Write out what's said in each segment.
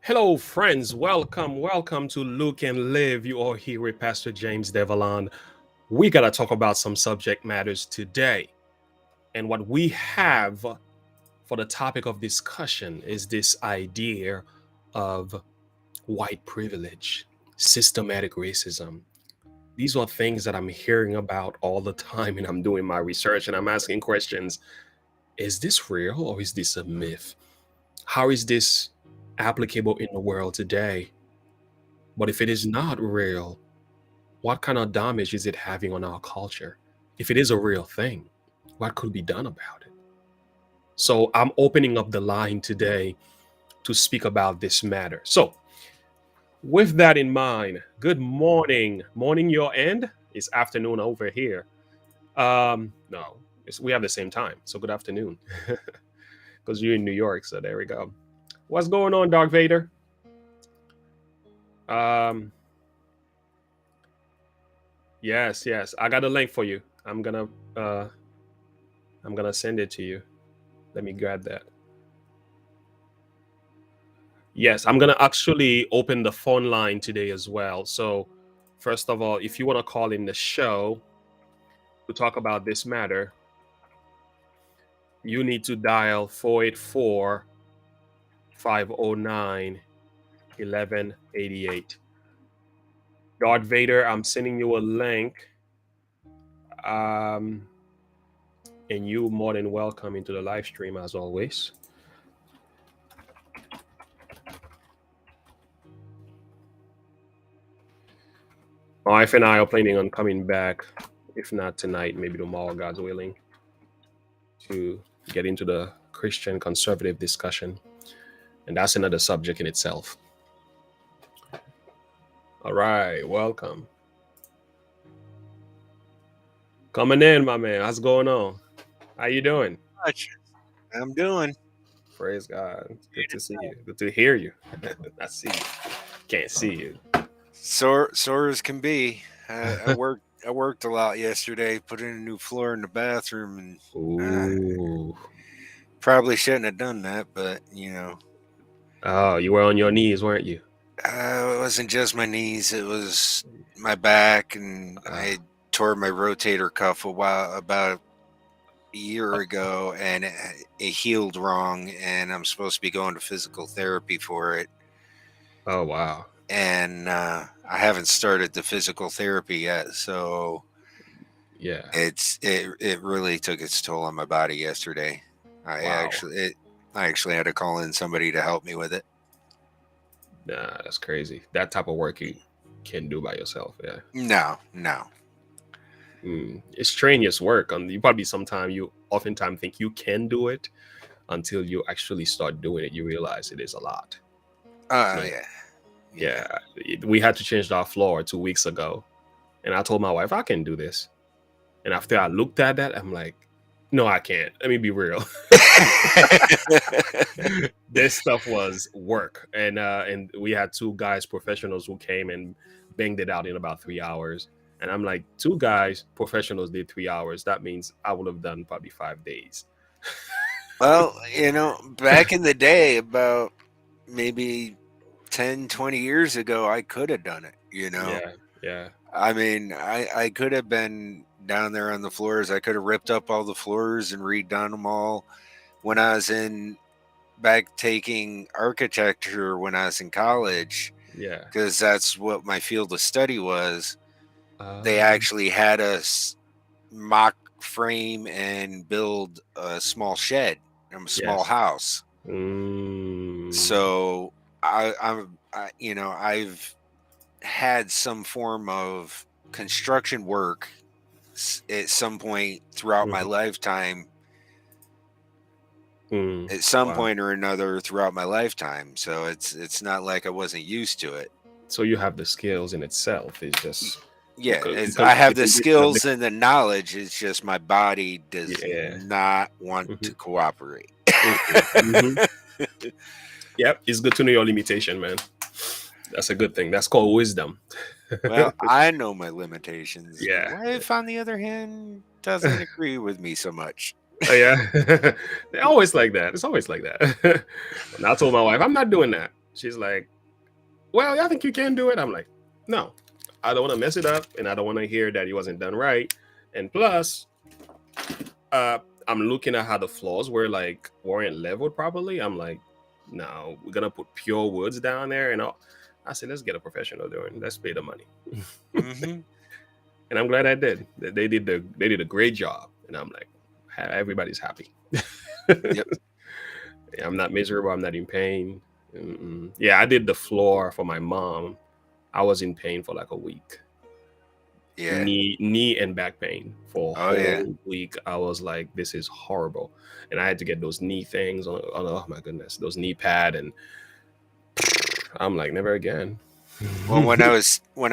Hello, friends. Welcome to Luke and Live. You are here with Pastor James Devalon. We got to talk about some subject matters today. And what we have for the topic of discussion is this idea of white privilege, systematic racism. These are things that I'm hearing about all the time, and I'm doing my research and I'm asking questions. Is this real or is this a myth? How is this applicable in the world today? But if it is not real, what kind of damage is it having on our culture? If it is a real thing, what could be done about it? So I'm opening up the line today to speak about this matter. So, with that in mind, good morning. Morning your end. It's afternoon over here. No, we have the same time. So good afternoon. Because you're in New York, so there we go. What's going on, Dark Vader? Um, yes. I got a link for you. I'm gonna send it to you. Let me grab that. Yes, I'm gonna actually open the phone line today as well. So, first of all, if you want to call in the show to talk about this matter, you need to dial 484 509 1188. Darth Vader, I'm sending you a link. And you more than welcome into the live stream as always. My wife and I are planning on coming back, if not tonight, maybe tomorrow, God's willing, to get into the Christian conservative discussion. And that's another subject in itself. All right, welcome. Coming in, my man. How's going on? How you doing? I'm doing. Praise God. Good to see you. Good to hear you. I see you. Can't see you. Sore as can be. I worked a lot yesterday. Put in a new floor in the bathroom, and Ooh. probably shouldn't have done that. But Oh, you were on your knees, weren't you? it wasn't just my knees; it was my back, and I tore my rotator cuff about a year ago, and it healed wrong. And I'm supposed to be going to physical therapy for it. Oh, wow. And I haven't started the physical therapy yet, so Yeah. it really took its toll on my body yesterday. I Wow. actually had to call in somebody to help me with it. Nah, that's crazy. That type of work you can't do by yourself. Yeah. No. It's strenuous work. You probably you oftentimes think you can do it until you actually start doing it. You realize it is a lot. Yeah. We had to change our floor 2 weeks ago, and I told my wife I can do this. And after I looked at that, I'm like, no, I can't. Let me be real. This stuff was work, and we had two guys, professionals, who came and banged it out in about 3 hours. And I'm like, two guys, professionals, did 3 hours. That means I would have done probably 5 days. Well, back in the day, about maybe 10, 20 years ago, I could have done it. Yeah. I mean, I could have been down there on the floors. I could have ripped up all the floors and redone them all when I was back taking architecture when I was in college. Yeah. Because that's what my field of study was. They actually had us mock frame and build a small shed, a small house. So I've had some form of construction work at some point throughout my lifetime. At some point or another throughout my lifetime. So it's not like I wasn't used to it. So you have the skills in itself. It's just I have the skills and the knowledge. It's just my body does not want to cooperate. Yep, it's good to know your limitation, man. That's a good thing. That's called wisdom. Well, I know my limitations. Yeah. My wife, on the other hand, doesn't agree with me so much. Yeah. They're always like that. It's always like that. And I told my wife, I'm not doing that. She's like, well, I think you can do it. I'm like, no, I don't want to mess it up, and I don't want to hear that it wasn't done right. And plus, uh, I'm looking at how the floors were like weren't leveled properly. I'm like, no, we're gonna put pure woods down there, and I said, let's get a professional doing. Let's pay the money. Mm-hmm. And I'm glad I did. They did a great job, and I'm like, everybody's happy. Yep. I'm not miserable. I'm not in pain. Mm-mm. Yeah, I did the floor for my mom. I was in pain for like a week. Yeah. Knee and back pain for a Oh yeah. whole week. I was like, this is horrible, and I had to get those knee things on oh my goodness, those knee pad, and I'm like, never again. Well, when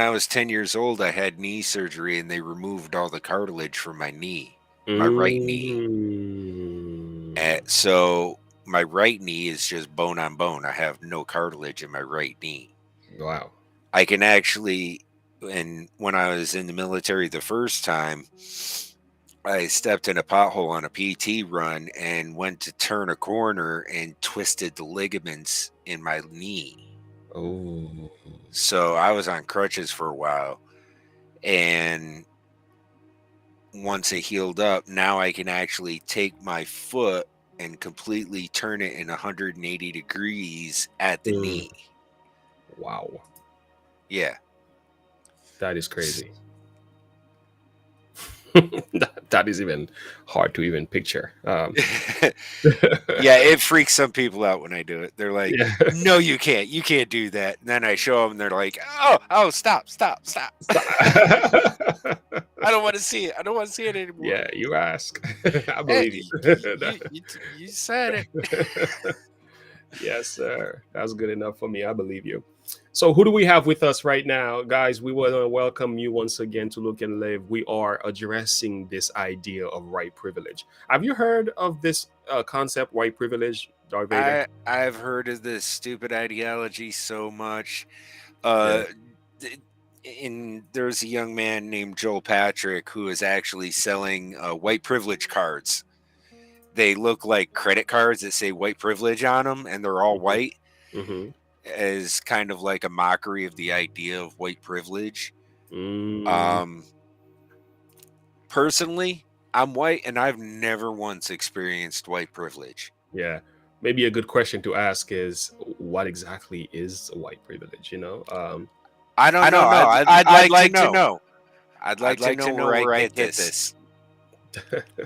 I was 10 years old, I had knee surgery and they removed all the cartilage from my knee, my right knee. Mm. So my right knee is just bone on bone. I have no cartilage in my right knee. Wow. I can actually, and when I was in the military the first time, I stepped in a pothole on a PT run and went to turn a corner and twisted the ligaments in my knee. Oh. So I was on crutches for a while. And once it healed up, now I can actually take my foot and completely turn it in 180 degrees at the Mm. knee. Wow. Yeah. That is crazy. That is even hard to even picture. Yeah, it freaks some people out when I do it. They're like, Yeah. "No, you can't. You can't do that." And then I show them, and they're like, "Oh, stop, stop, stop! I don't want to see it. I don't want to see it anymore." Yeah, you ask. I Hey, believe you. you said it. Yes, sir. That's good enough for me. I believe you. So, who do we have with us right now, guys? We want to welcome you once again to Look and Live. We are addressing this idea of white privilege. Have you heard of this concept, white privilege, Darth Vader? I've heard of this stupid ideology so much. Yeah. And there's a young man named Joel Patrick who is actually selling white privilege cards. They look like credit cards that say white privilege on them, and they're all Hmm. white, Hmm. as kind of like a mockery of the idea of white privilege. Mm, Um, Personally, I'm white, and I've never once experienced white privilege. yeah. Maybe a good question to ask is, what exactly is white privilege? I don't I know. don't know. I'd I'd like to like to know. know. I'd like I'd to like know to know where I where I get get this. this.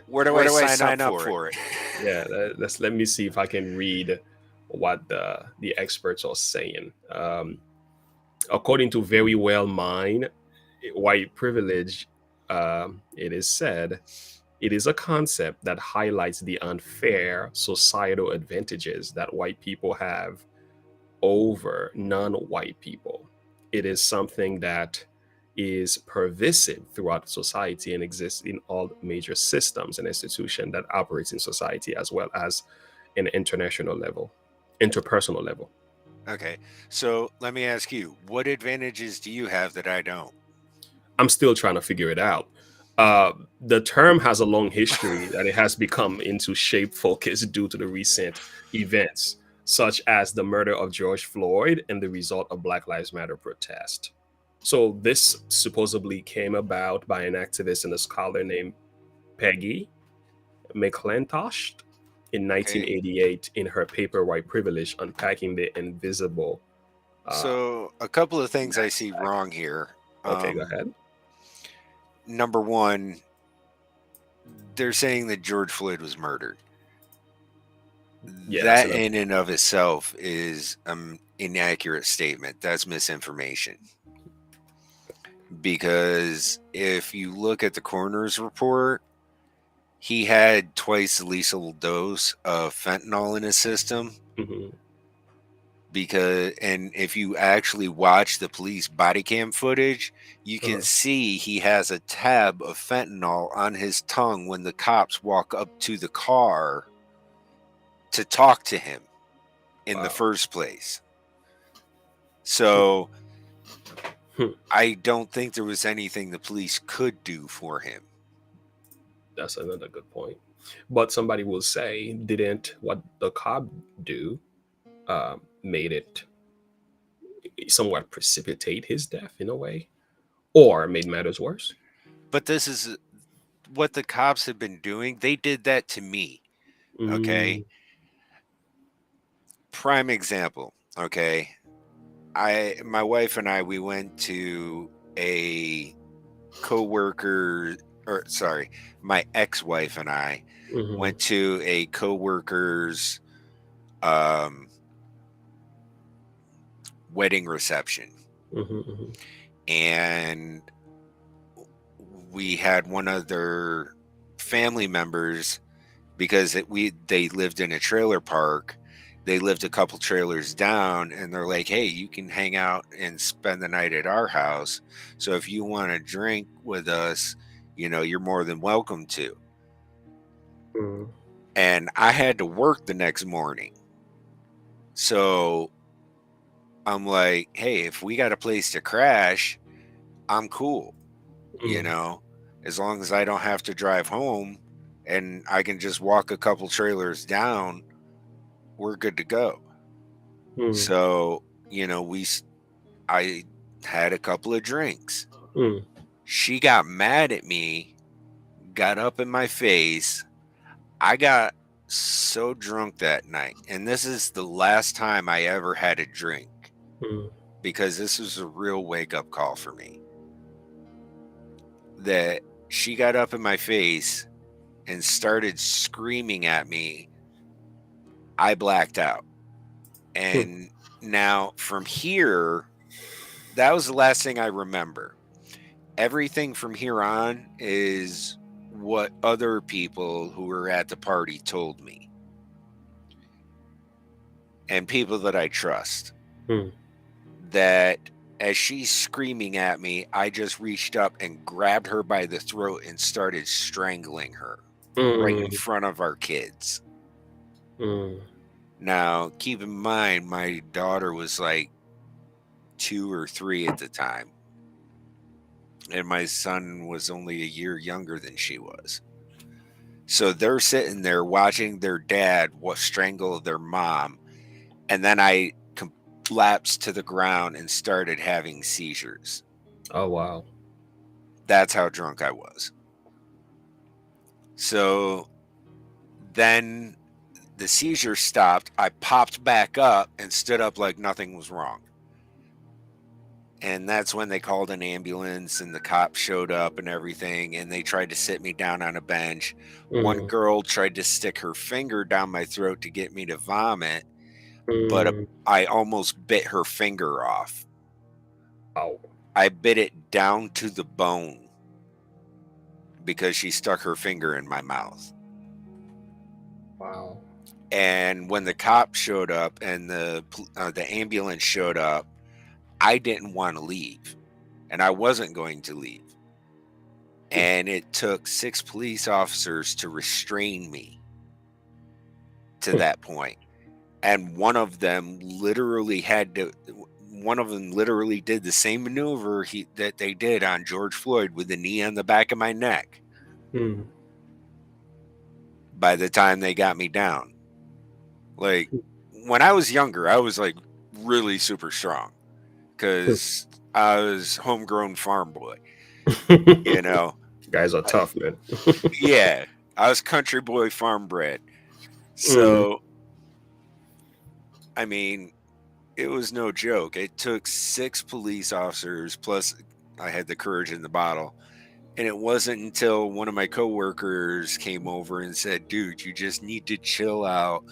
Where do Where I do I sign up for for it? it? Yeah, let me see if I can read what the experts are saying. According to Very Well Mine, white privilege, it is said, it is a concept that highlights the unfair societal advantages that white people have over non-white people. It is something that is pervasive throughout society and exists in all major systems and institutions that operates in society, as well as an international level, interpersonal level. Okay, so let me ask you, what advantages do you have that I don't? I'm still trying to figure it out. The term has a long history that it has become into shape focus due to the recent events, such as the murder of George Floyd and the result of Black Lives Matter protest. So this supposedly came about by an activist and a scholar named Peggy McClintosh in Okay, 1988 in her paper White Privilege, Unpacking the Invisible. Uh, so a couple of things I see Knapsack. wrong here. Okay, go ahead. Number one, they're saying that George Floyd was murdered. Yeah, that's That another. in and of itself is an inaccurate statement. That's misinformation. Because if you look at the coroner's report, he had twice the lethal dose of fentanyl in his system. Mhm. And if you actually watch the police body cam footage, you can Uh-huh. see he has a tab of fentanyl on his tongue when the cops walk up to the car to talk to him in the Wow. first place. So Hmm. I don't think there was anything the police could do for him. That's another good point. But somebody will say, didn't what the cop do made it? somewhat precipitate his death in a way, or made matters worse. But this is what the cops have been doing. They did that to me. Okay. Mm, Prime example. Okay. My wife and I, we went to a coworker, or sorry, my ex-wife and I mhm, went to a coworker's um, wedding reception, mhm, mhm, and we had one of their family members because they lived in a trailer park. They lived a couple trailers down, and they're like, "Hey, you can hang out and spend the night at our house. So if you want to drink with us, you're more than welcome to." mm, And I had to work the next morning, so I'm like, "Hey, if we got a place to crash, I'm cool. You mm, know, as long as I don't have to drive home, and I can just walk a couple trailers down, we're good to go." mm, So, I had a couple of drinks. mm, She got mad at me, got up in my face. I got so drunk that night. And this is the last time I ever had a drink, mm, because this was a real wake up call for me. That she got up in my face and started screaming at me. I blacked out. mm, And now from here, that was the last thing I remember. Everything from here on is what other people who were at the party told me, and people that I trust. mm, That as she's screaming at me, I just reached up and grabbed her by the throat and started strangling her right in mm, front of our kids. mm, Now, keep in mind, my daughter was like 2 or 3 at the time, and my son was only a year younger than she was. So they're sitting there watching their dad strangle their mom, and then I collapsed to the ground and started having seizures. oh wow. That's how drunk I was. So then the seizure stopped. I popped back up and stood up like nothing was wrong. And that's when they called an ambulance and the cops showed up and everything. And they tried to sit me down on a bench. One Mm, girl tried to stick her finger down my throat to get me to vomit, but mm, I almost bit her finger off. oh I bit it down to the bone because she stuck her finger in my mouth. wow. And when the cops showed up and the ambulance showed up, I didn't want to leave, and I wasn't going to leave. And it took 6 police officers to restrain me to that point. And one of them literally did the same maneuver that they did on George Floyd with the knee on the back of my neck Mm, by the time they got me down. Like, when I was younger, I was like really super strong because I was homegrown farm boy, you know. Guys are I- tough, man. yeah, I was country boy farm bred. Mm, So, I mean, it was no joke. It took 6 police officers, plus I had the courage in the bottle. And it wasn't until one of my coworkers came over and said, "Dude, you just need to chill out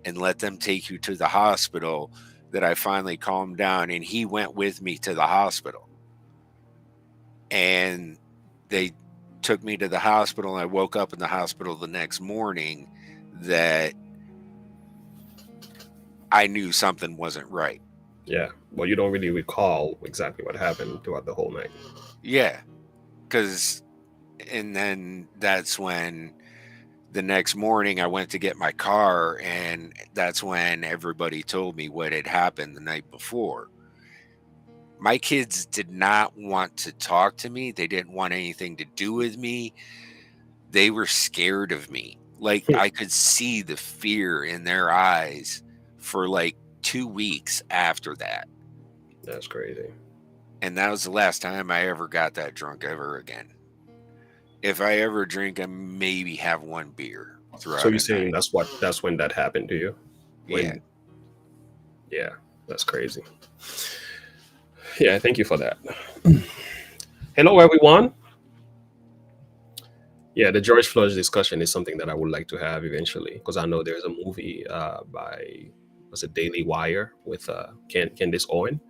and let them take you to the hospital," that I finally calmed down. And he went with me to the hospital. And they took me to the hospital. And I woke up in the hospital the next morning that I knew something wasn't right. yeah. Well, you don't really recall exactly what happened throughout the whole night. Yeah. And then that's when the next morning I went to get my car, and that's when everybody told me what had happened the night before. My kids did not want to talk to me. They didn't want anything to do with me. They were scared of me. Like, I could see the fear in their eyes for like 2 weeks after that. That's crazy. And that was the last time I ever got that drunk ever again. If I ever drink, I maybe have one beer So throughout you're a saying night. that's when that happened to you? Yeah. When yeah, that's crazy. Yeah, thank you for that. Hello everyone. Yeah, the George Floyd discussion is something that I would like to have eventually because I know there's a movie by was it Daily Wire with Candace Owen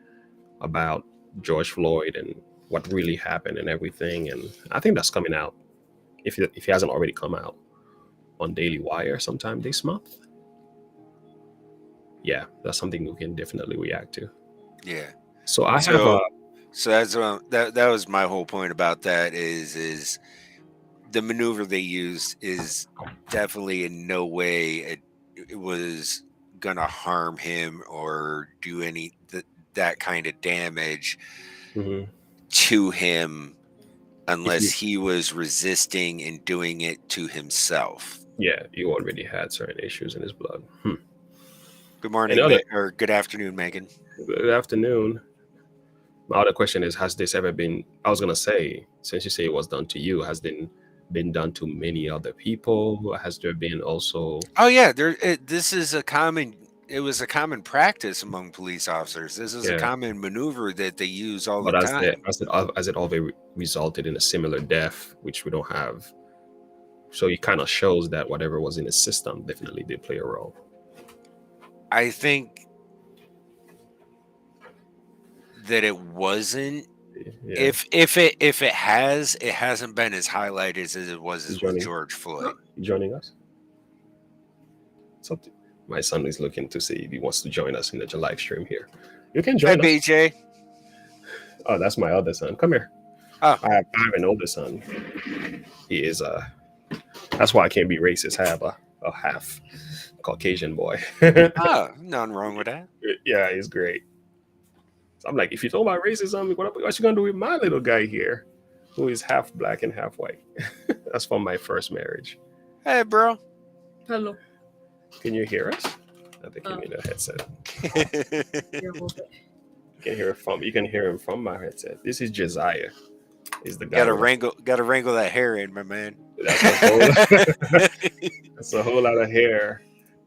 about George Floyd and what really happened and everything, and I think that's coming out if it hasn't already come out on Daily Wire sometime this month. Yeah, that's something we can definitely react to. Yeah. So I have a So that's that was my whole point about that is the maneuver they used is definitely in no way it was gonna harm him or do that kind of damage mhm. to him If unless you he was resisting and doing it to himself. yeah, you already had certain issues in his blood. Hmm. Good And the morning, other or good afternoon, Megan. good afternoon. My other question is: has this ever been? I was gonna say, since you say it was done to you, has been done to many other people? Has there been also? Oh yeah, this is a common. It was a common practice among police officers. This is a Yeah, common maneuver that they use all the but time. has it always resulted in a similar death, which we don't have? So it kind of shows that whatever was in the system definitely did play a role. I think that it wasn't. Yeah, If it has, it hasn't been as highlighted as it was you as with joining George Floyd. you joining us? Something. My son is looking to see if he wants to join us in the live stream here. You can Hi, join us. BJ. Oh, that's my other son. Come here. Oh, I have an older son. He is that's why I can't be racist. I have a half Caucasian boy. nothing wrong with that. Yeah, he's great. So I'm like, if you talk about racism, what you gonna do with my little guy here, who is half black and half white? That's from my first marriage. Hey, bro. Hello. Can you hear us? I think you need a headset. Here, hold it. You can hear him from my headset. This is Josiah. He's the guy with Gotta wrangle that hair in, my man. that's a whole that's a whole lot of hair.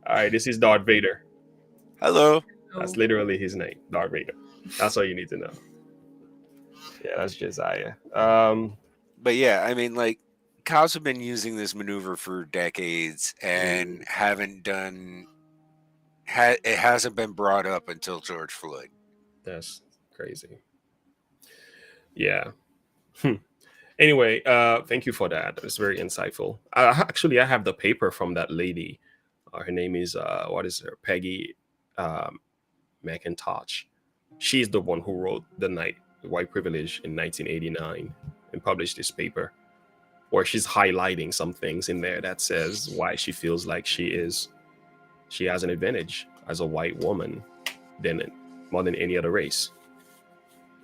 All right, this is Darth Vader. Hello. That's Oh, literally his name, Darth Vader. That's all you need to know. Yeah, that's Josiah. But yeah, I mean, like, cops have been using this maneuver for decades and haven't done. It hasn't been brought up until George Floyd. That's crazy. Yeah. Hmm. Anyway, thank you for that. It's very insightful. Actually, I have the paper from that lady. Her name is what is her? Peggy um, McIntosh. She's the one who wrote The Night White Privilege in 1989 and published this paper where she's highlighting some things in there that says why she feels like she has an advantage as a white woman than more than any other race.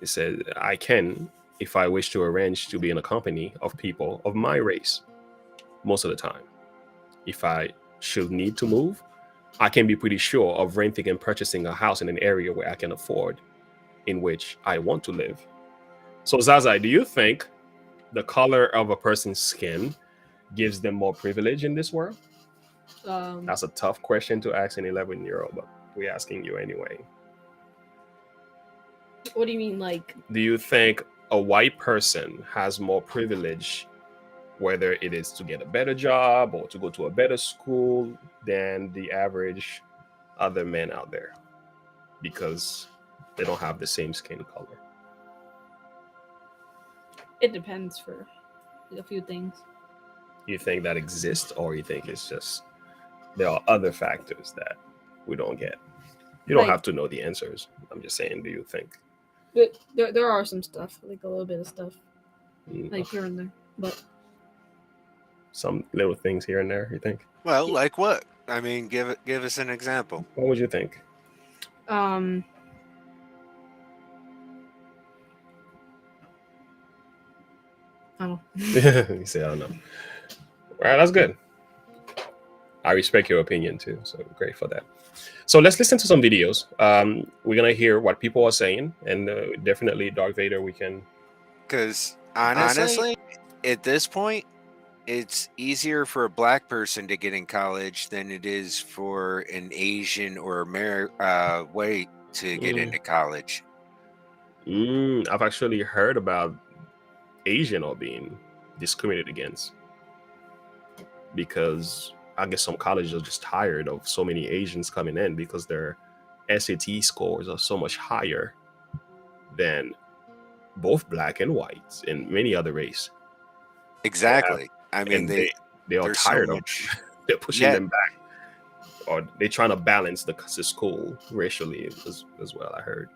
It says I can, if I wish to arrange to be in a company of people of my race most of the time. If I should need to move, I can be pretty sure of renting and purchasing a house in an area where I can afford, in which I want to live. So, Zaza, do you think the color of a person's skin gives them more privilege in this world? That's a tough question to ask an 11-year-old, but we're asking you anyway. what do you mean, like? Do you think a white person has more privilege, whether it is to get a better job or to go to a better school, than the average other men out there because they don't have the same skin color? It depends for a few things. You think that exists, or you think it's just there are other factors that we don't get? You don't Like- have to know the answers. I'm just saying, do you think? But there are some stuff, like a little bit of stuff, Mm, like here and there. But some little things here and there, you think? Well, like what? I mean, give us an example. What would you think? I don't know. You say, I don't know. All right, that's good. I respect your opinion too. So great for that. So let's listen to some videos. We're gonna hear what people are saying, and definitely Darth Vader. We can. Because honestly, at this point, it's easier for a black person to get in college than it is for an Asian or white to get into college. I've actually heard about Asian are being discriminated against because I guess some colleges are just tired of so many Asians coming in because their SAT scores are so much higher than both black and whites and many other race. Exactly. I mean, and they are tired of they're pushing them back, or they're trying to balance the school racially as well. I heard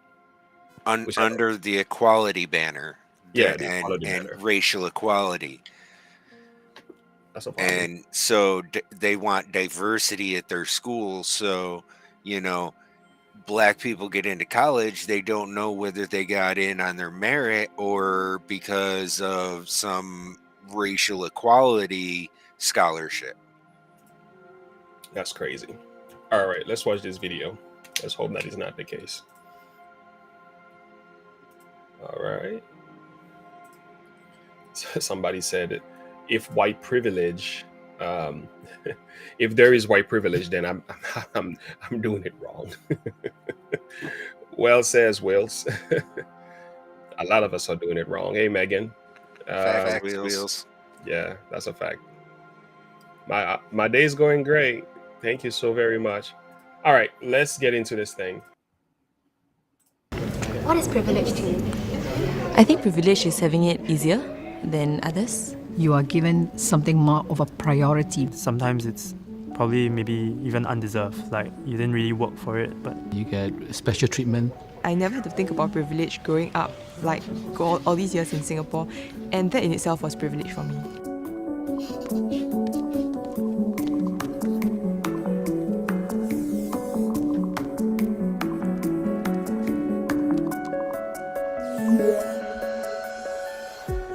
under the equality banner, equality and banner. racial equality. That's a problem. And so they want diversity at their school. So, you know, black people get into college, they don't know whether they got in on their merit or because of some racial equality scholarship. That's crazy. All right, let's watch this video. Let's hope that is not the case. All right. Somebody said, if white privilege, if there is white privilege, then I'm doing it wrong. Well, says Wills. A lot of us are doing it wrong. Hey, Megan. Facts, Wheels. Yeah, that's a fact. My day's going great. Thank you so very much. All right, let's get into this thing. What is privilege to you? I think privilege is having it easier than others. You are given something more of a priority. Sometimes it's probably maybe even undeserved, like you didn't really work for it, but you get special treatment. I never had to think about privilege growing up, like all these years in Singapore, and that in itself was privilege for me.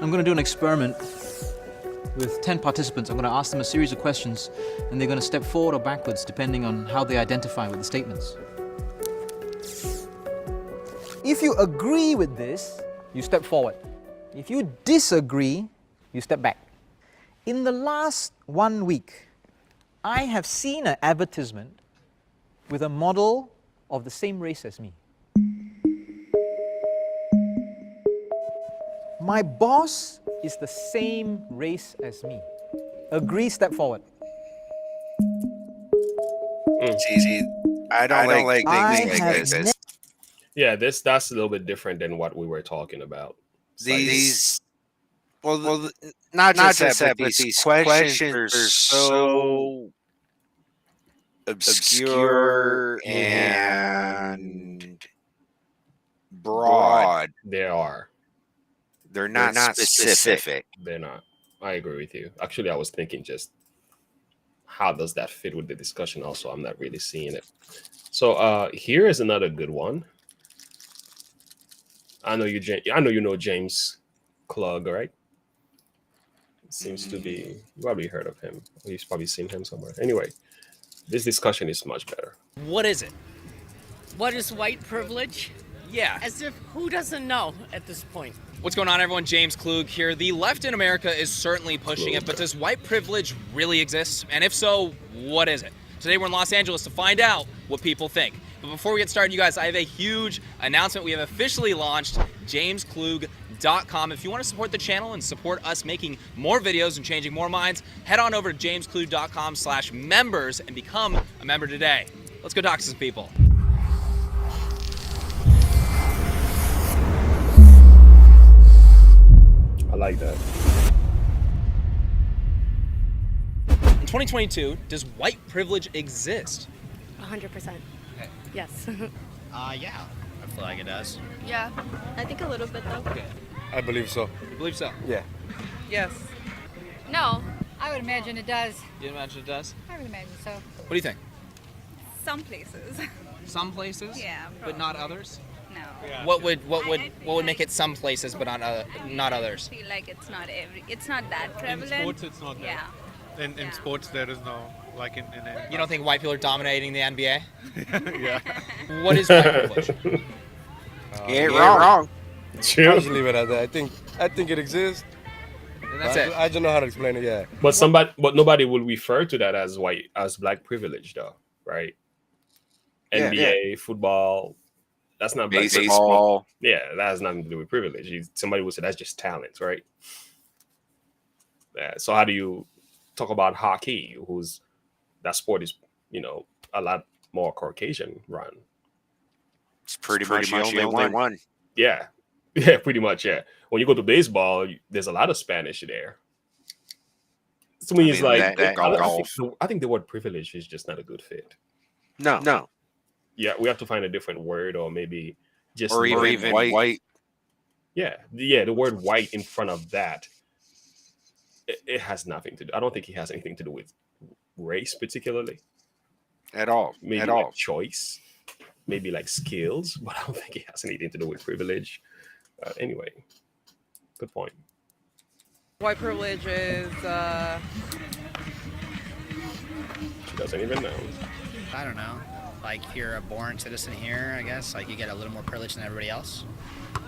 I'm going to do an experiment with 10 participants. I'm going to ask them a series of questions, and they're going to step forward or backwards depending on how they identify with the statements. If you agree with this, you step forward. If you disagree, you step back. In the last 1 week, I have seen an advertisement with a model of the same race as me. My boss is the same race as me. Agree, step forward. See, I don't like things like this. Yeah, that's a little bit different than what we were talking about. Well, not just that, but these questions are so obscure and broad. They are. They're not specific. They're not. I agree with you. Actually, I was thinking just how does that fit with the discussion also? I'm not really seeing it. So here is another good one. I know you know James Klug, right? Seems to be, you probably heard of him. You've probably seen him somewhere. Anyway, this discussion is much better. What is it? What is white privilege? Yeah. As if who doesn't know at this point? What's going on, everyone? James Klug here. The left in America is certainly pushing it, but does white privilege really exist? And if so, what is it? Today we're in Los Angeles to find out what people think. But before we get started, you guys, I have a huge announcement. We have officially launched jamesklug.com. If you want to support the channel and support us making more videos and changing more minds, head on over to jamesklug.com/members and become a member today. Let's go talk to some people. I like that. In 2022, does white privilege exist? 100%. Okay. Yes. Yeah. I feel like it does. Yeah. I think a little bit though. Okay. I believe so. You believe so? Yeah. Yes. No, I would imagine it does. You imagine it does? I would imagine so. What do you think? Some places. Some places? Yeah. But not others? No. Yeah. What would make it some places but not others? I feel like it's not that prevalent. In sports, it's not there. Yeah. In sports, there is no. like in You don't think white people are dominating the NBA? yeah. What is white privilege? You ain't wrong. I'll just leave it at that. I think it exists. And that's but it. I don't know how to explain it. Yeah. But nobody will refer to that as black privilege, though, right? Yeah. NBA, football, that's not black privilege. Baseball. Yeah, that has nothing to do with privilege. Somebody would say that's just talent, right? Yeah. So how do you talk about hockey, that sport is, a lot more Caucasian run? It's pretty much the only one. Yeah. Yeah, pretty much, yeah. When you go to baseball, there's a lot of Spanish there. To me, it's like I think the word privilege is just not a good fit. No. Yeah, we have to find a different word, or maybe just or even white. Yeah, the word white in front of that. It has nothing to do. I don't think it has anything to do with race particularly. At all. Maybe like choice, maybe like skills, but I don't think it has anything to do with privilege. Anyway, good point. White privilege is She doesn't even know. I don't know. Like you're a born citizen here, I guess. Like you get a little more privilege than everybody else.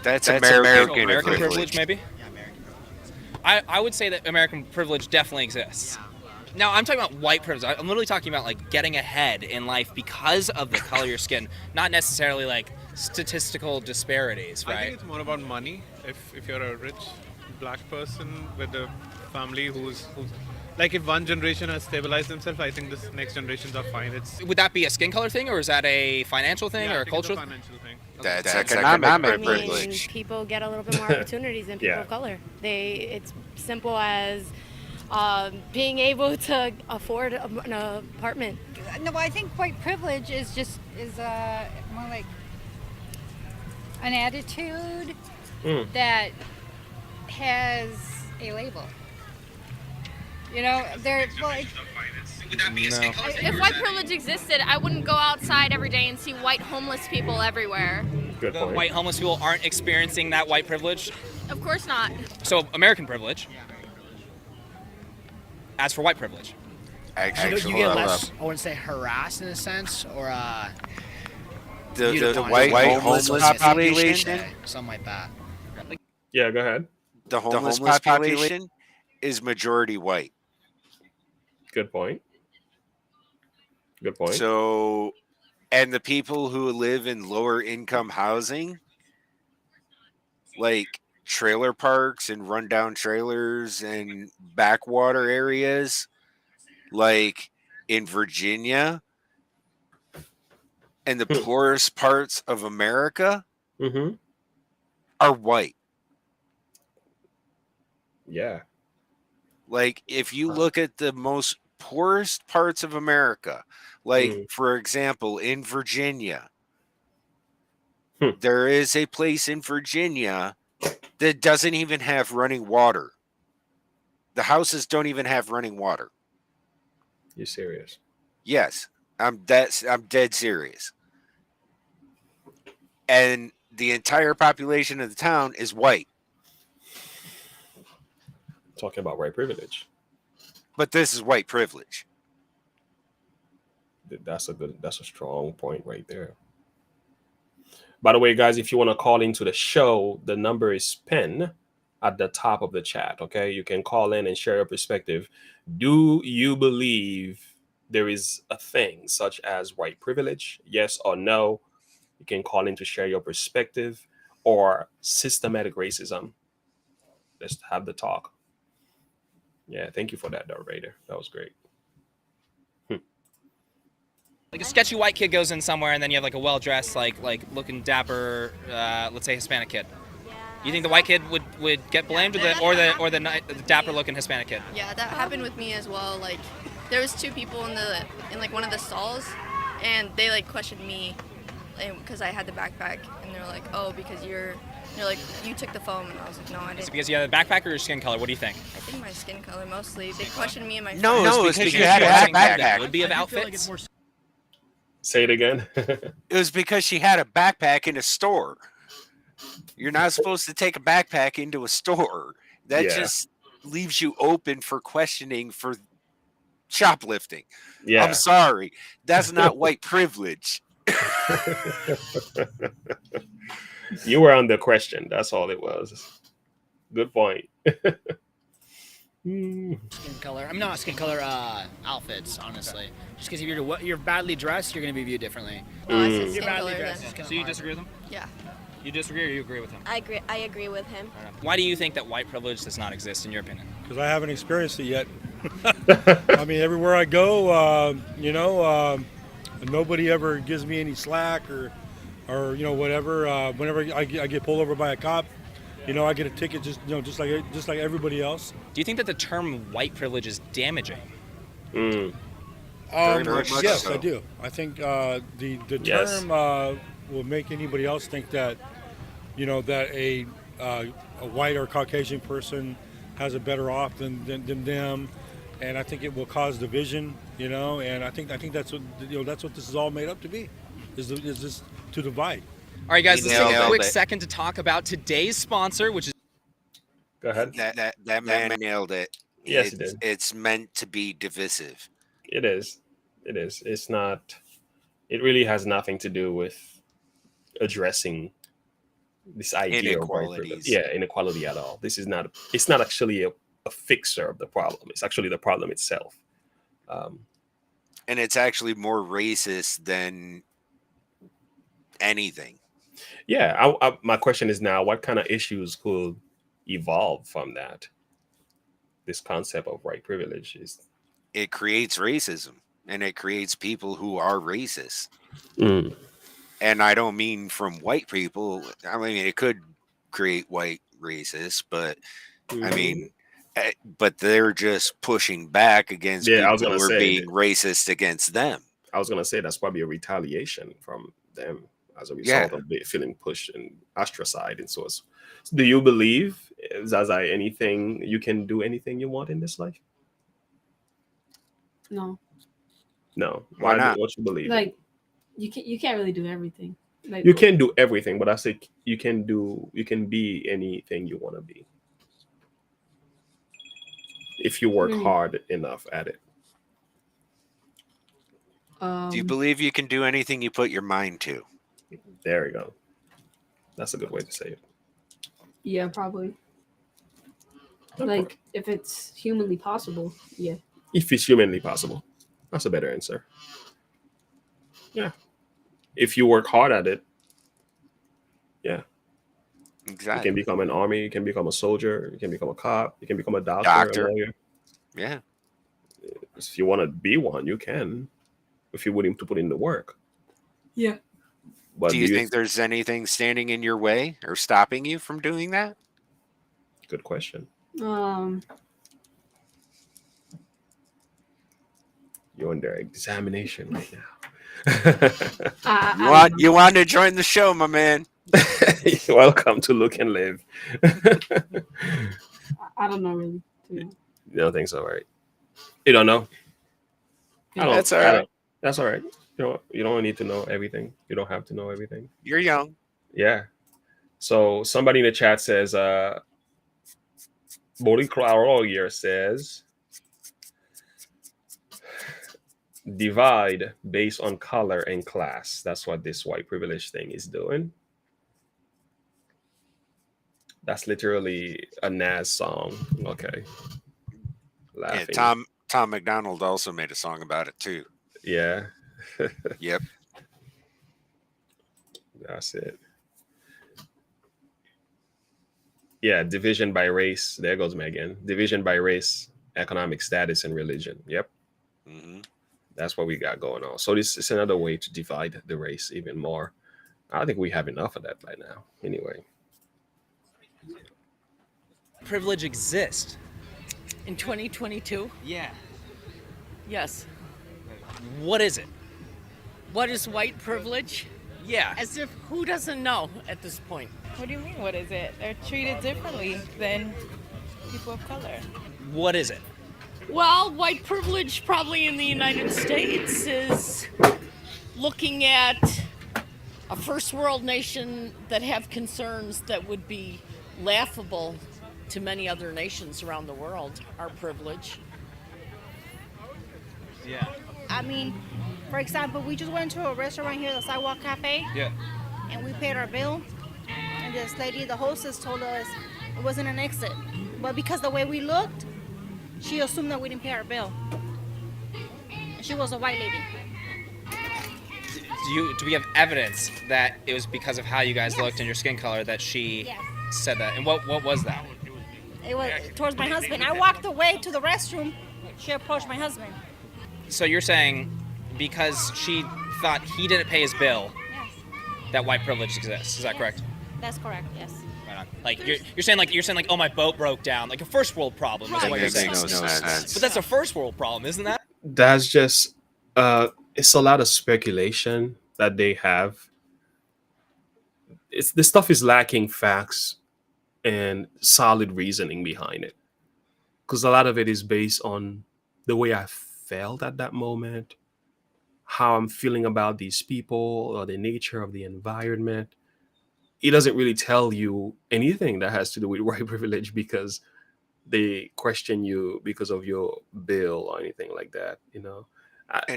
That's American privilege, maybe. Yeah, American privilege. I would say that American privilege definitely exists. No, I'm talking about white privilege. I'm literally talking about like getting ahead in life because of the color of your skin, not necessarily like statistical disparities, right? I think it's more about money. If you're a rich black person with a family who's like if one generation has stabilized themselves, I think this next generations are fine. Would that be a skin color thing, or is that a financial thing, or a cultural thing? Financial thing. That's economic privilege. I mean, people get a little bit more opportunities than people of color. It's simple as being able to afford an apartment. No, I think white privilege is more like an attitude that has a label. You know, Would that be a skin color thing? If white privilege existed, I wouldn't go outside every day and see white homeless people everywhere. Good point. White homeless people aren't experiencing that white privilege? Of course not. So, American privilege. As for white privilege. You get less, I wouldn't say harassed in a sense, or the white homeless population. Something like that. Yeah, go ahead. The homeless population is majority white. Good point. Good point. So, and the people who live in lower income housing, like trailer parks and rundown trailers and backwater areas, like in Virginia and the poorest parts of America, are white. Yeah. Like if you look at the most poorest parts of America, like for example, in Virginia, there is a place in Virginia that doesn't even have running water. The houses don't even have running water. You serious? Yes, I'm dead serious. And the entire population of the town is white. Talking about white privilege. But this is white privilege. That's a strong point right there. By the way, guys, if you want to call into the show, the number is pinned at the top of the chat. Okay, you can call in and share your perspective. Do you believe there is a thing such as white privilege? Yes or no? You can call in to share your perspective, or systematic racism. Let's have the talk. Yeah, thank you for that, Raider. That was great. Like a sketchy white kid goes in somewhere, and then you have like a well-dressed, like looking dapper, let's say Hispanic kid. You think the white kid would get blamed, or the dapper-looking Hispanic kid? Yeah, that happened with me as well. Like, there was two people in like one of the stalls, and they like questioned me, because I had the backpack, and they're like, "Oh, because they're like, you took the phone," and I was like, "No, I didn't." Is it because you had a backpack or your skin color? What do you think? I think my skin color mostly. They questioned me and my friends. No, it's because you had a backpack. It would be of outfits. Say it again. It was because she had a backpack in a store. You're not supposed to take a backpack into a store. That just leaves you open for questioning for shoplifting. Yeah. I'm sorry. That's not white privilege. You were on the question. That's all it was. Good point. Skin color. I'm not skin color. Outfits, honestly. Just because if you're badly dressed, you're gonna be viewed differently. Oh, I said You're skin badly color dressed. then. it's kinda So you hard. disagree with him? Yeah. You disagree or you agree with him? I agree with him. Why do you think that white privilege does not exist in your opinion? Because I haven't experienced it yet. I mean, everywhere I go, nobody ever gives me any slack or whatever. Whenever I get pulled over by a cop, I get a ticket just like everybody else. Do you think that the term white privilege is damaging? Very much Yes, so. I do. I think the Yes. term will make anybody else think that, that a white or Caucasian person has it better off than them, and I think it will cause division. And I think that's what that's what this is all made up to be, is this to divide. All right, guys, let's take a nailed quick it. second to talk about today's sponsor, which is. Go ahead. That man nailed it. Yes, he did. It's meant to be divisive. It is. It is. It's not. It really has nothing to do with addressing this idea of white privilege. Inequalities. Yeah, inequality at all. This is not. It's not actually a fixer of the problem. It's actually the problem itself. And it's actually more racist than anything. Yeah. My question is now: what kind of issues could evolve from that? This concept of white privilege is. It creates racism, and it creates people who are racist. And I don't mean from white people. I mean, it could create white racists, but I mean, but they're just pushing back against Yeah, I was people gonna who are say being racist against them. I was gonna say that's probably a retaliation from them as a result of feeling pushed and ostracized and so. Do you believe, Zaza, anything you can do anything you want in this life? No. No. Why not? What you believe? Like, you can't really do everything. Like, You can do everything, but I say you can be anything you want to be if you work hard enough at it. Do you believe you can do anything you put your mind to? There you go. That's a good way to say it. Yeah, probably. Like, if it's humanly possible, yeah. If it's humanly possible. That's a better answer. Yeah. If you work hard at it, yeah. Exactly. You can become an army, you can become a soldier, you can become a cop, you can become a doctor. A lawyer. Yeah. If you want to be one, you can. If you're willing to put in the work. Yeah. But do you think there's anything standing in your way or stopping you from doing that? Good question. You're under examination right now. You want to join the show, my man? Welcome to Look and Live. I don't know really. You don't think so, right? You don't know? That's all right. That's all right. You don't need to know everything. You don't have to know everything. You're young. Yeah. So somebody in the chat says, Body Claroyer says, divide based on color and class. That's what this white privilege thing is doing. That's literally a Nas song. Okay. Laughing. Yeah, Tom McDonald also made a song about it too. Yeah. Yep. That's it. Yeah, division by race. There goes Megan. Division by race, economic status, and religion. Yep. Mm-hmm. That's what we got going on. So this is another way to divide the race even more. I think we have enough of that right now. Anyway. Privilege exists. In 2022? Yeah. Yes. What is it? What is white privilege? Yeah. As if who doesn't know at this point? What do you mean, what is it? They're treated differently than people of color. What is it? Well, white privilege probably in the United States is looking at a first world nation that have concerns that would be laughable to many other nations around the world, our privilege. Yeah. I mean, for example, we just went to a restaurant here, the Sidewalk Cafe, Yeah. and we paid our bill. And this lady, the hostess, told us it wasn't an exit. But because the way we looked, she assumed that we didn't pay our bill. And she was a white lady. Do we have evidence that it was because of how you guys looked and your skin color that she said that? And what was that? It was towards my husband. I walked away to the restroom. She approached my husband. So you're saying because she thought he didn't pay his bill, that white privilege exists. Is that correct? That's correct. Yes. Right on. Like you're saying oh, my boat broke down, like a first world problem is what you're saying. Makes no sense. But that's a first world problem, isn't that? That's just it's a lot of speculation that they have. It's this stuff is lacking facts and solid reasoning behind it, because a lot of it is based on the way I felt at that moment, how I'm feeling about these people, or the nature of the environment. It doesn't really tell you anything that has to do with white privilege, because they question you because of your bill or anything like that.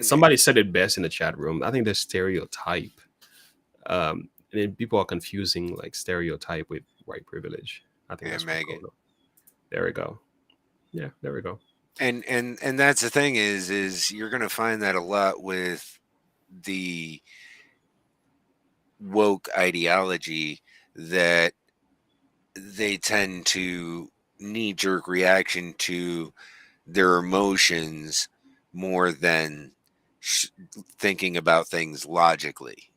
Somebody said it best in the chat room. I think the stereotype, and then people are confusing like stereotype with white privilege. I think that's Megan. There we go. Yeah, there we go. And that's the thing is you're going to find that a lot with the woke ideology, that they tend to knee-jerk reaction to their emotions more than thinking about things logically.